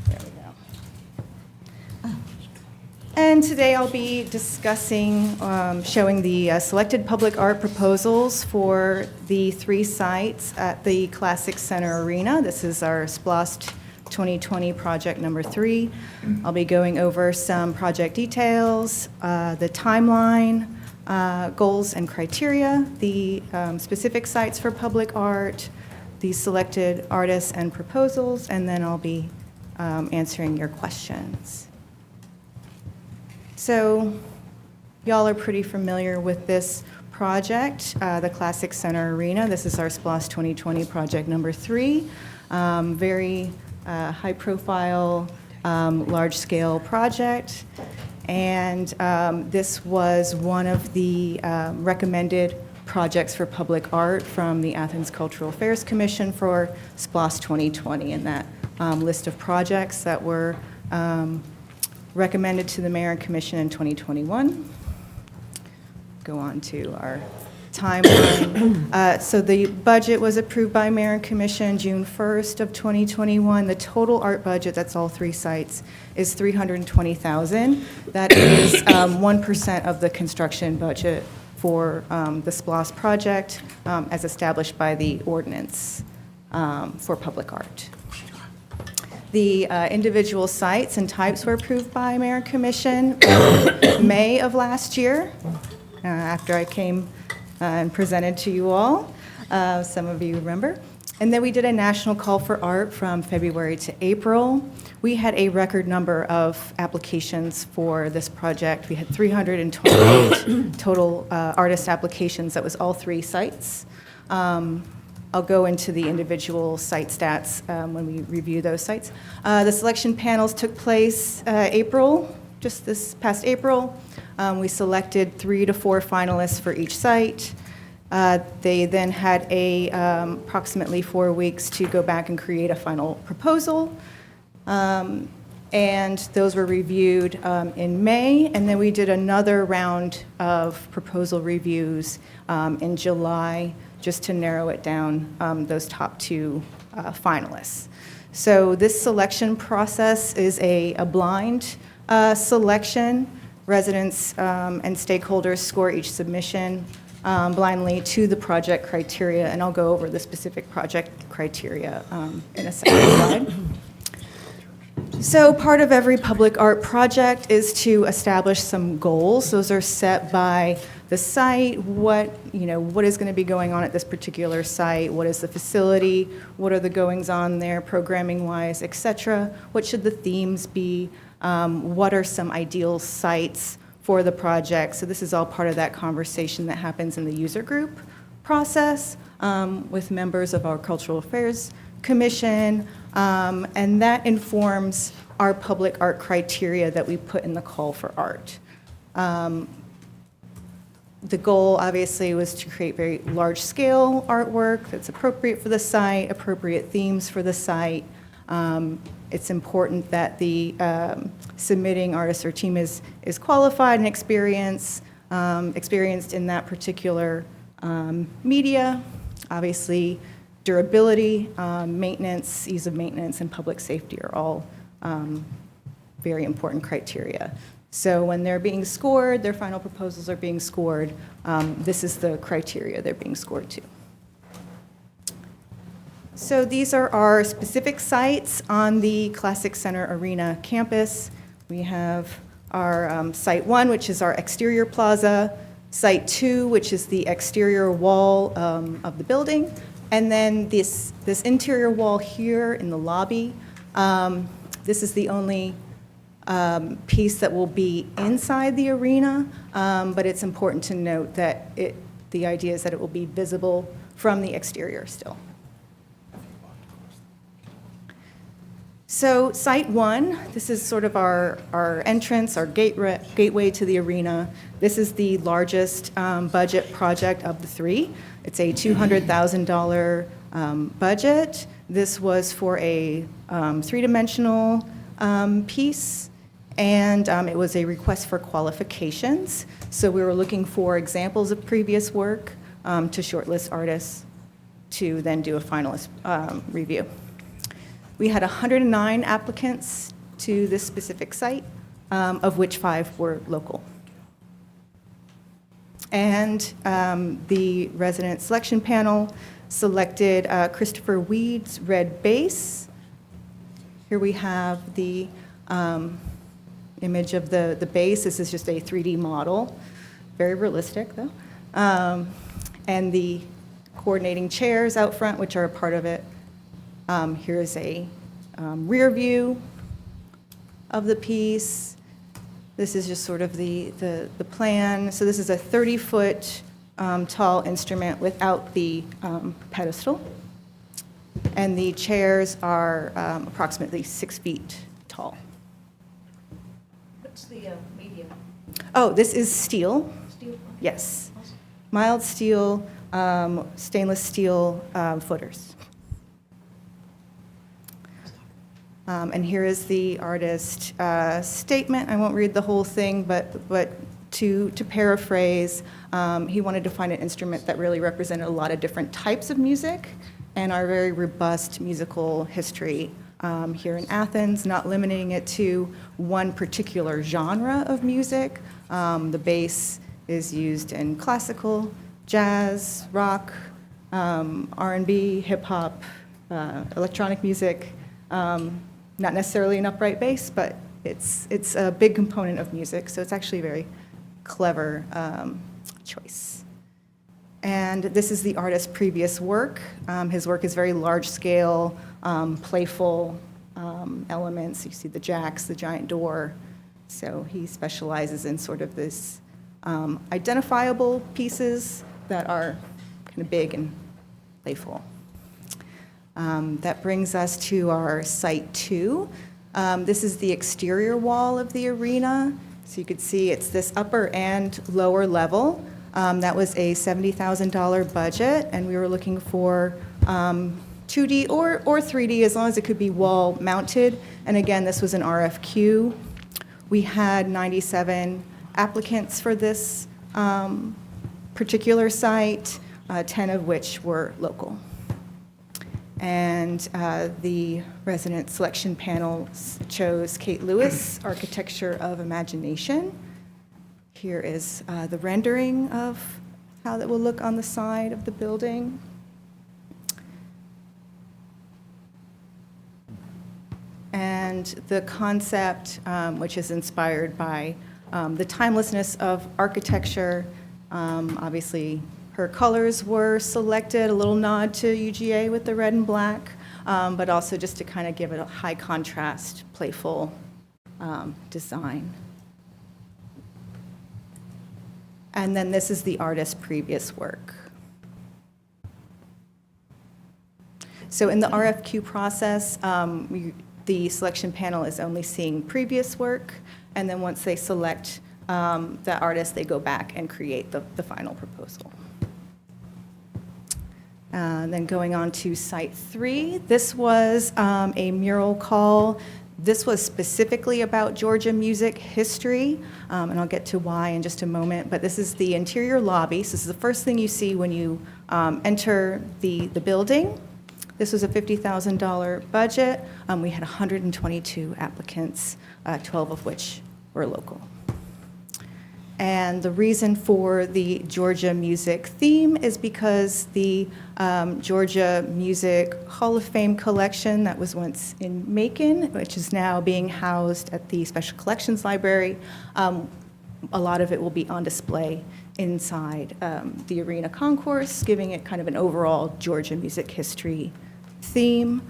There we go. And today I'll be discussing, showing the selected public art proposals for the 3 sites at the Classic Center Arena. This is our SPLOST 2020 project number 3. I'll be going over some project details, the timeline, goals and criteria, the specific sites for public art, the selected artists and proposals, and then I'll be answering your questions. So y'all are pretty familiar with this project, the Classic Center Arena. This is our SPLOST 2020 project number 3. Very high-profile, large-scale project. And this was one of the recommended projects for public art from the Athens Cultural Affairs Commission for SPLOST 2020. And that list of projects that were recommended to the Mayor and Commission in 2021. Go on to our timeline. So the budget was approved by Mayor and Commission June 1st of 2021. The total art budget, that's all 3 sites, is $320,000. That is 1% of the construction budget for the SPLOST project as established by the ordinance for public art. The individual sites and types were approved by Mayor and Commission May of last year, after I came and presented to you all. Some of you remember. And then we did a national call for art from February to April. We had a record number of applications for this project. We had 328 total artist applications. That was all 3 sites. I'll go into the individual site stats when we review those sites. The selection panels took place April, just this past April. We selected 3 to 4 finalists for each site. They then had approximately 4 weeks to go back and create a final proposal. And those were reviewed in May, and then we did another round of proposal reviews in July, just to narrow it down, those top 2 finalists. So this selection process is a blind selection. Residents and stakeholders score each submission blindly to the project criteria, and I'll go over the specific project criteria in a second slide. So part of every public art project is to establish some goals. Those are set by the site, what is going to be going on at this particular site, what is the facility, what are the goings-on there, programming-wise, et cetera. What should the themes be? What are some ideal sites for the project? So this is all part of that conversation that happens in the user group process with members of our Cultural Affairs Commission, and that informs our public art criteria that we put in the call for art. The goal, obviously, was to create very large-scale artwork that's appropriate for the site, appropriate themes for the site. It's important that the submitting artist or team is qualified and experienced in that particular media. Obviously, durability, maintenance, ease of maintenance, and public safety are all very important criteria. So when they're being scored, their final proposals are being scored, this is the criteria they're being scored to. So these are our specific sites on the Classic Center Arena campus. We have our Site 1, which is our exterior plaza, Site 2, which is the exterior wall of the building, and then this interior wall here in the lobby. This is the only piece that will be inside the arena, but it's important to note that the idea is that it will be visible from the exterior still. So Site 1, this is sort of our entrance, our gateway to the arena. This is the largest budget project of the three. It's a $200,000 budget. This was for a three-dimensional piece, and it was a request for qualifications. So we were looking for examples of previous work to shortlist artists to then do a finalist review. We had 109 applicants to this specific site, of which 5 were local. And the resident selection panel selected Christopher Weed's Red Base. Here we have the image of the base. This is just a 3D model, very realistic though. And the coordinating chairs out front, which are a part of it. Here's a rear view of the piece. This is just sort of the plan. So this is a 30-foot tall instrument without the pedestal. And the chairs are approximately 6 feet tall. What's the medium? Oh, this is steel. Steel? Yes. Mild steel, stainless steel footers. And here is the artist statement. I won't read the whole thing, but to paraphrase, he wanted to find an instrument that really represented a lot of different types of music and our very robust musical history here in Athens, not limiting it to one particular genre of music. The bass is used in classical, jazz, rock, R&B, hip-hop, electronic music. Not necessarily an upright bass, but it's a big component of music, so it's actually a very clever choice. And this is the artist's previous work. His work is very large-scale, playful elements. You see the jacks, the giant door. So he specializes in sort of this identifiable pieces that are kind of big and playful. That brings us to our Site 2. This is the exterior wall of the arena. So you could see it's this upper and lower level. That was a $70,000 budget, and we were looking for 2D or 3D, as long as it could be wall mounted. And again, this was an RFQ. We had 97 applicants for this particular site, 10 of which were local. And the resident selection panel chose Kate Lewis, Architecture of Imagination. Here is the rendering of how that will look on the side of the building. And the concept, which is inspired by the timelessness of architecture, obviously her colors were selected, a little nod to UGA with the red and black, but also just to kind of give it a high contrast, playful design. And then this is the artist's previous work. So in the RFQ process, the selection panel is only seeing previous work, and then once they select the artist, they go back and create the final proposal. Then going on to Site 3, this was a mural call. This was specifically about Georgia music history, and I'll get to why in just a moment, but this is the interior lobby. So this is the first thing you see when you enter the building. This was a $50,000 budget. We had 122 applicants, 12 of which were local. And the reason for the Georgia music theme is because the Georgia Music Hall of Fame collection that was once in Macon, which is now being housed at the Special Collections Library, a lot of it will be on display inside the arena concourse, giving it kind of an overall Georgia music history theme.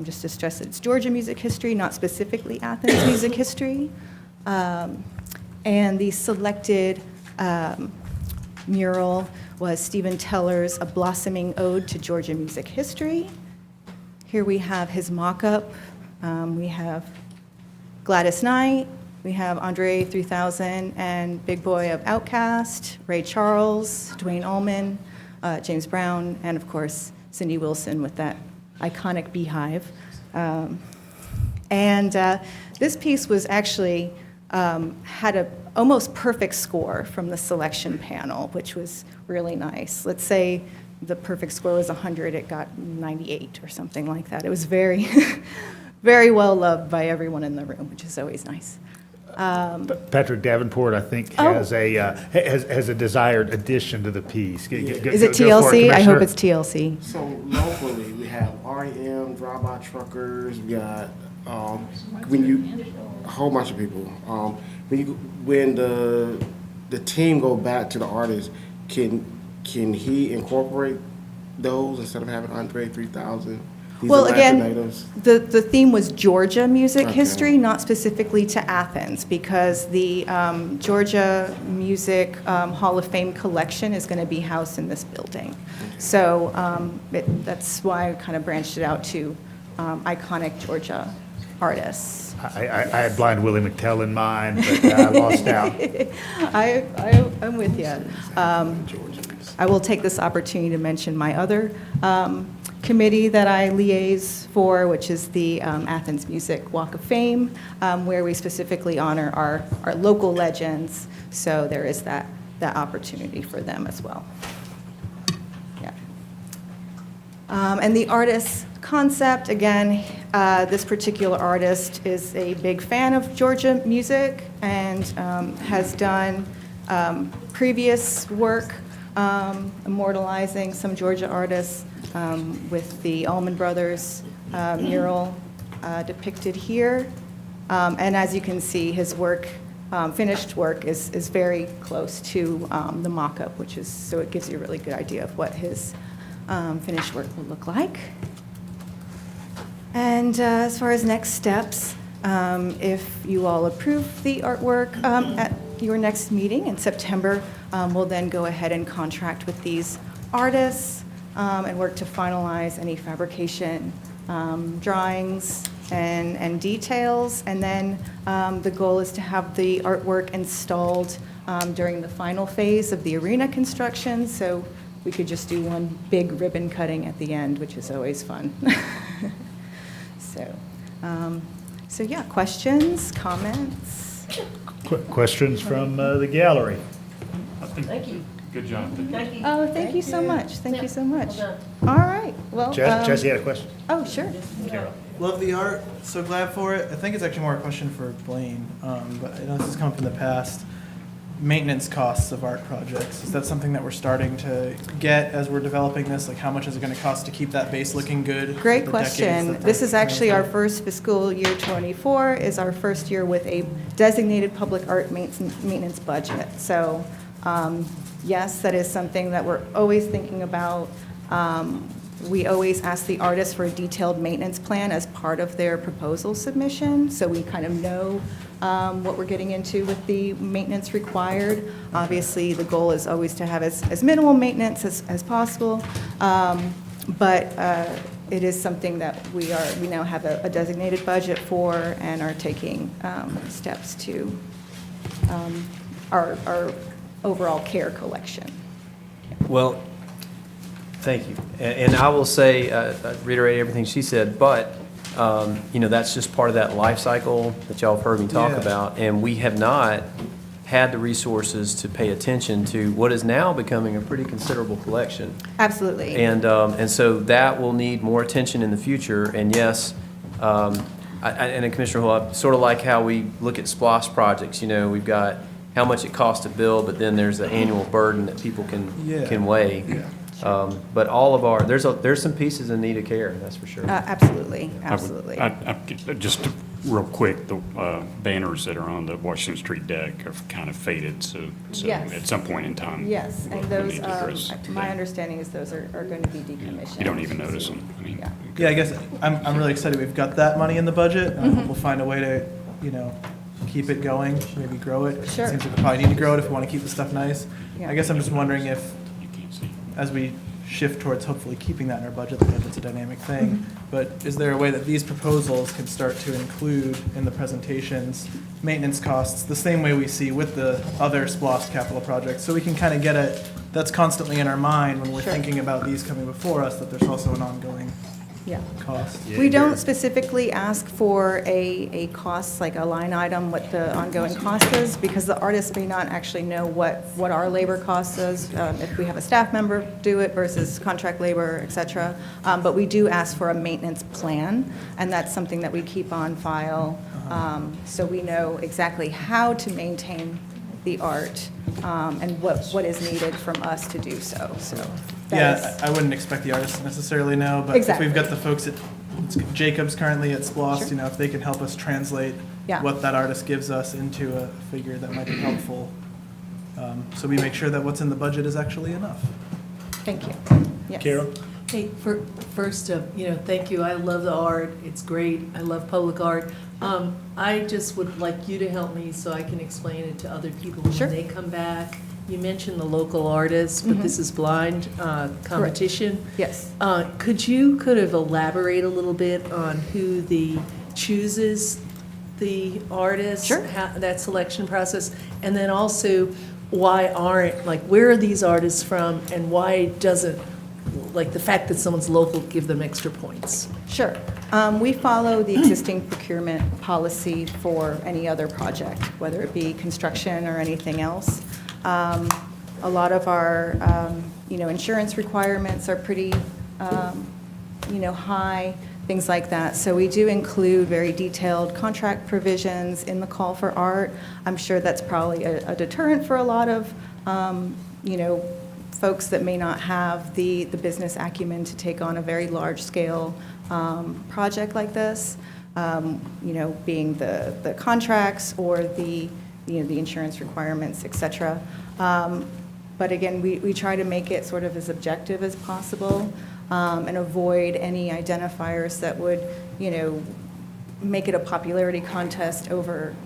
Just to stress that it's Georgia music history, not specifically Athens music history. And the selected mural was Stephen Teller's A Blossoming Ode to Georgia Music History. Here we have his mock-up. We have Gladys Knight, we have Andre 3000 and Big Boy of Outkast, Ray Charles, Dwayne Allman, James Brown, and of course, Cindy Wilson with that iconic beehive. This piece was actually, had a almost perfect score from the selection panel, which was really nice. Let's say the perfect score was 100, it got 98 or something like that. It was very, very well loved by everyone in the room, which is always nice. Patrick Davenport, I think, has a desired addition to the piece. Is it TLC? I hope it's TLC. So locally, we have REM, Drive-By Truckers, we got, a whole bunch of people. When the team go back to the artist, can he incorporate those instead of having Andre 3000? Well, again, the theme was Georgia music history, not specifically to Athens, because the Georgia Music Hall of Fame collection is going to be housed in this building. So that's why I kind of branched it out to iconic Georgia artists. I had Blind Willie McTell in mind, but I lost out. I'm with you. I will take this opportunity to mention my other committee that I liaise for, which is the Athens Music Walk of Fame, where we specifically honor our local legends. So there is that opportunity for them as well. Yeah. And the artist concept, again, this particular artist is a big fan of Georgia music and has done previous work immortalizing some Georgia artists with the Allman Brothers mural depicted here. And as you can see, his work, finished work, is very close to the mock-up, which is, so it gives you a really good idea of what his finished work will look like. And as far as next steps, if you all approve the artwork at your next meeting in September, we'll then go ahead and contract with these artists and work to finalize any fabrication drawings and details. And then the goal is to have the artwork installed during the final phase of the arena construction. So we could just do one big ribbon cutting at the end, which is always fun. So yeah, questions, comments? Questions from the gallery? Thank you. Good job. Thank you. Oh, thank you so much. Thank you so much. Well All right, well. Jesse had a question. Oh, sure. Carol. Love the art, so glad for it. I think it's actually more a question for Blaine, but I know this has come up in the past. Maintenance costs of art projects, is that something that we're starting to get as we're developing this? Like, how much is it going to cost to keep that base looking good? Great for the decades question. that This is actually our they're- first fiscal year 24, is our first year with a designated public art maintenance budget. So, yes, that is something that we're always thinking about. We always ask the artists for a detailed maintenance plan as part of their proposal submission, so we kind of know what we're getting into with the maintenance required. Obviously, the goal is always to have as minimal maintenance as possible, but it is something that we now have a designated budget for and are taking steps to our overall care collection. Well, thank you. And I will say, reiterate everything she said, but, that's just part of that life cycle that y'all have heard me talk Yeah. about. And we have not had the resources to pay attention to what is now becoming a pretty considerable collection. Absolutely. And so that will need more attention in the future. And yes, and Commissioner Hull, I sort of like how we look at SPLOST projects. We've got how much it costs to build, but then there's the annual burden that people can weigh. But all of there's some pieces in need of care, that's for sure. Absolutely, absolutely. Just real quick, the banners that are on the Washington Street deck have kind of faded, so Yes. at some point in time. Yes, and we'll those, need to address my that. understanding is those are going to be decommissioned. You don't even notice them. I mean, Yeah. Yeah, I guess I'm really excited we've got that money in the budget. We'll find a way to, keep it going, maybe grow it. Sure. Seems like we probably need to grow it if we want to keep the stuff nice. Yeah. I guess I'm just wondering if as we shift towards hopefully keeping that in our budget, the budget's a dynamic thing, but is there a way that these proposals can start to include in the presentations maintenance costs, the same way we see with the other SPLOST capital projects, so we can kind of get it, that's constantly in our mind when we're Sure. thinking about these coming before us, that there's also an ongoing Yeah. cost. We don't specifically ask for a cost, like a line item, what the ongoing cost is, because the artist may not actually know what our labor cost is, if we have a staff member do it versus contract labor, et cetera. But we do ask for a maintenance plan, and that's something that we keep on file, so we know exactly how to maintain the art, and what is needed from us to do so, so. that Yeah, is- I wouldn't expect the artists to necessarily know, but if Exactly. we've got the folks at Jacobs currently at SPLOST, Sure. you know, if they can help us translate Yeah. what that artist gives us into a figure, that might be helpful. So we make sure that what's in the budget is actually enough. Thank you. Yes. Carol? Hey, first, thank you. I love the art. It's great. I love public art. I just would like you to help me so I can explain it to other people Sure. when they come back. You mentioned the local artists, but this is blind competition. Yes. Could have elaborate a little bit on who chooses the artists? Sure. That selection process, and then also why aren't, like, where are these artists from, and why doesn't, like, the fact that someone's local give them extra points? Sure. We follow the existing procurement policy for any other project, whether it be construction or anything else. A lot of our, insurance requirements are pretty, high, things like that. So we do include very detailed contract provisions in the call for art. I'm sure that's probably a deterrent for a lot of, folks that may not have the business acumen to take on a very large-scale project like this, being the contracts or the insurance requirements, et cetera. But again, we try to make it sort of as objective as possible and avoid any identifiers that would, make it a popularity contest over,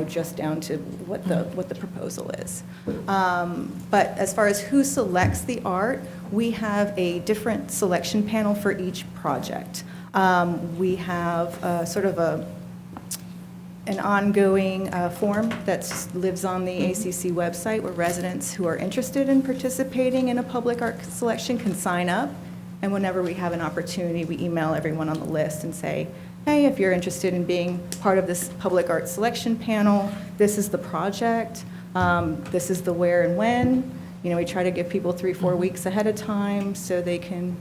just down to what the proposal is. But as far as who selects the art, we have a different selection panel for each project. We have sort of an ongoing form that lives on the ACC website where residents who are interested in participating in a public art selection can sign up. And whenever we have an opportunity, we email everyone on the list and say, hey, if you're interested in being part of this public art selection panel, this is the project, this is the where and when. We try to give people 3-4 weeks ahead of time so they can,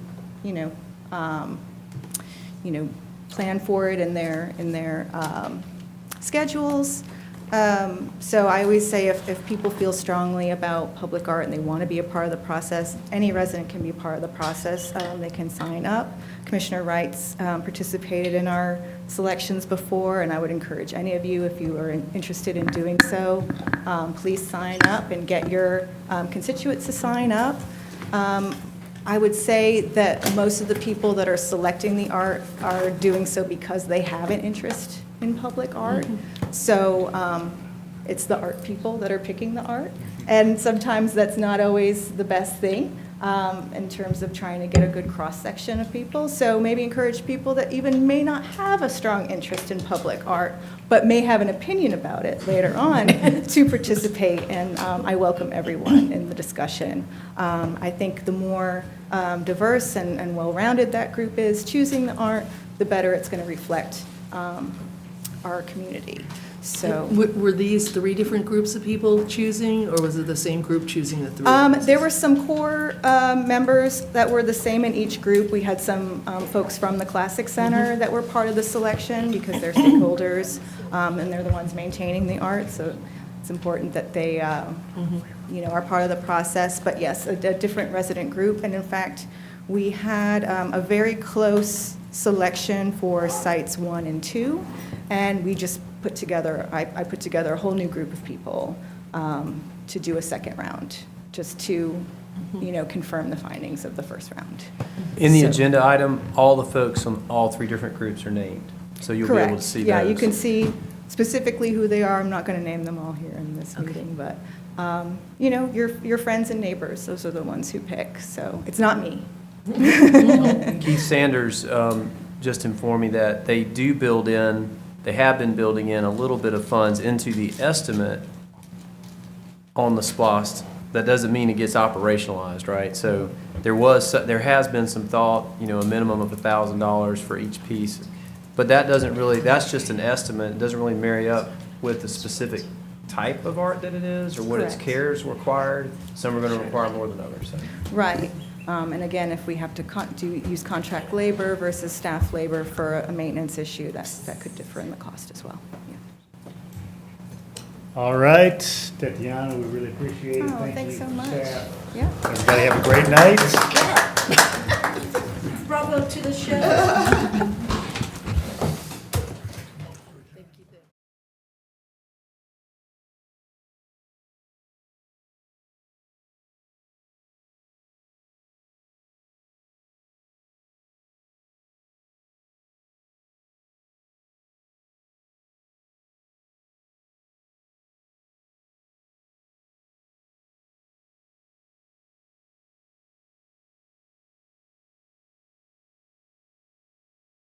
plan for it in their schedules. So I always say if people feel strongly about public art and they want to be a part of the process, any resident can be a part of the process. They can sign up. Commissioner Wright's participated in our selections before, and I would encourage any of you, if you are interested in doing so, please sign up and get your constituents to sign up. I would say that most of the people that are selecting the art are doing so because they have an interest in public art. So it's the art people that are picking the art. And sometimes that's not always the best thing in terms of trying to get a good cross-section of people. So maybe encourage people that even may not have a strong interest in public art, but may have an opinion about it later on to participate. And I welcome everyone in the discussion. I think the more diverse and well-rounded that group is choosing the art, the better it's going to reflect our community. So Were these 3 different groups of people choosing, or was it the same group choosing the 3? there were some core members that were the same in each group. We had some folks from the Classic Center that were part of the selection because they're stakeholders and they're the ones maintaining the art. So it's important that they, are part of the process. But yes, a different resident group. And in fact, we had a very close selection for sites 1 and 2, and we just put together, I put together a whole new group of people to do a second round, just to, confirm the findings of the first round. In the So- agenda item, all the folks from all 3 different groups are named, so you'll be able to Correct. see those. Yeah, you can see specifically who they are. I'm not going to name them all here in this meeting, but you know, your friends and neighbors, those are the ones who pick, so it's not me. Keith Sanders just informed me that they have been building in a little bit of funds into the estimate on the SPLOST. That doesn't mean it gets operationalized, right? So there has been some thought, you know, a minimum of $1,000 for each piece. But that doesn't really, that's just an estimate. It doesn't really marry up with the specific type of art that it is or what its Correct. care is required. Some are going to require more than others. So. Right. And again, if we have to use contract labor versus staff labor for a maintenance issue, that could differ in the cost as well. Yeah. All right, Tatiana, we really appreciate it. Oh, Thank thanks you, so much. staff. Yeah. Everybody have a great night. Bravo to the show.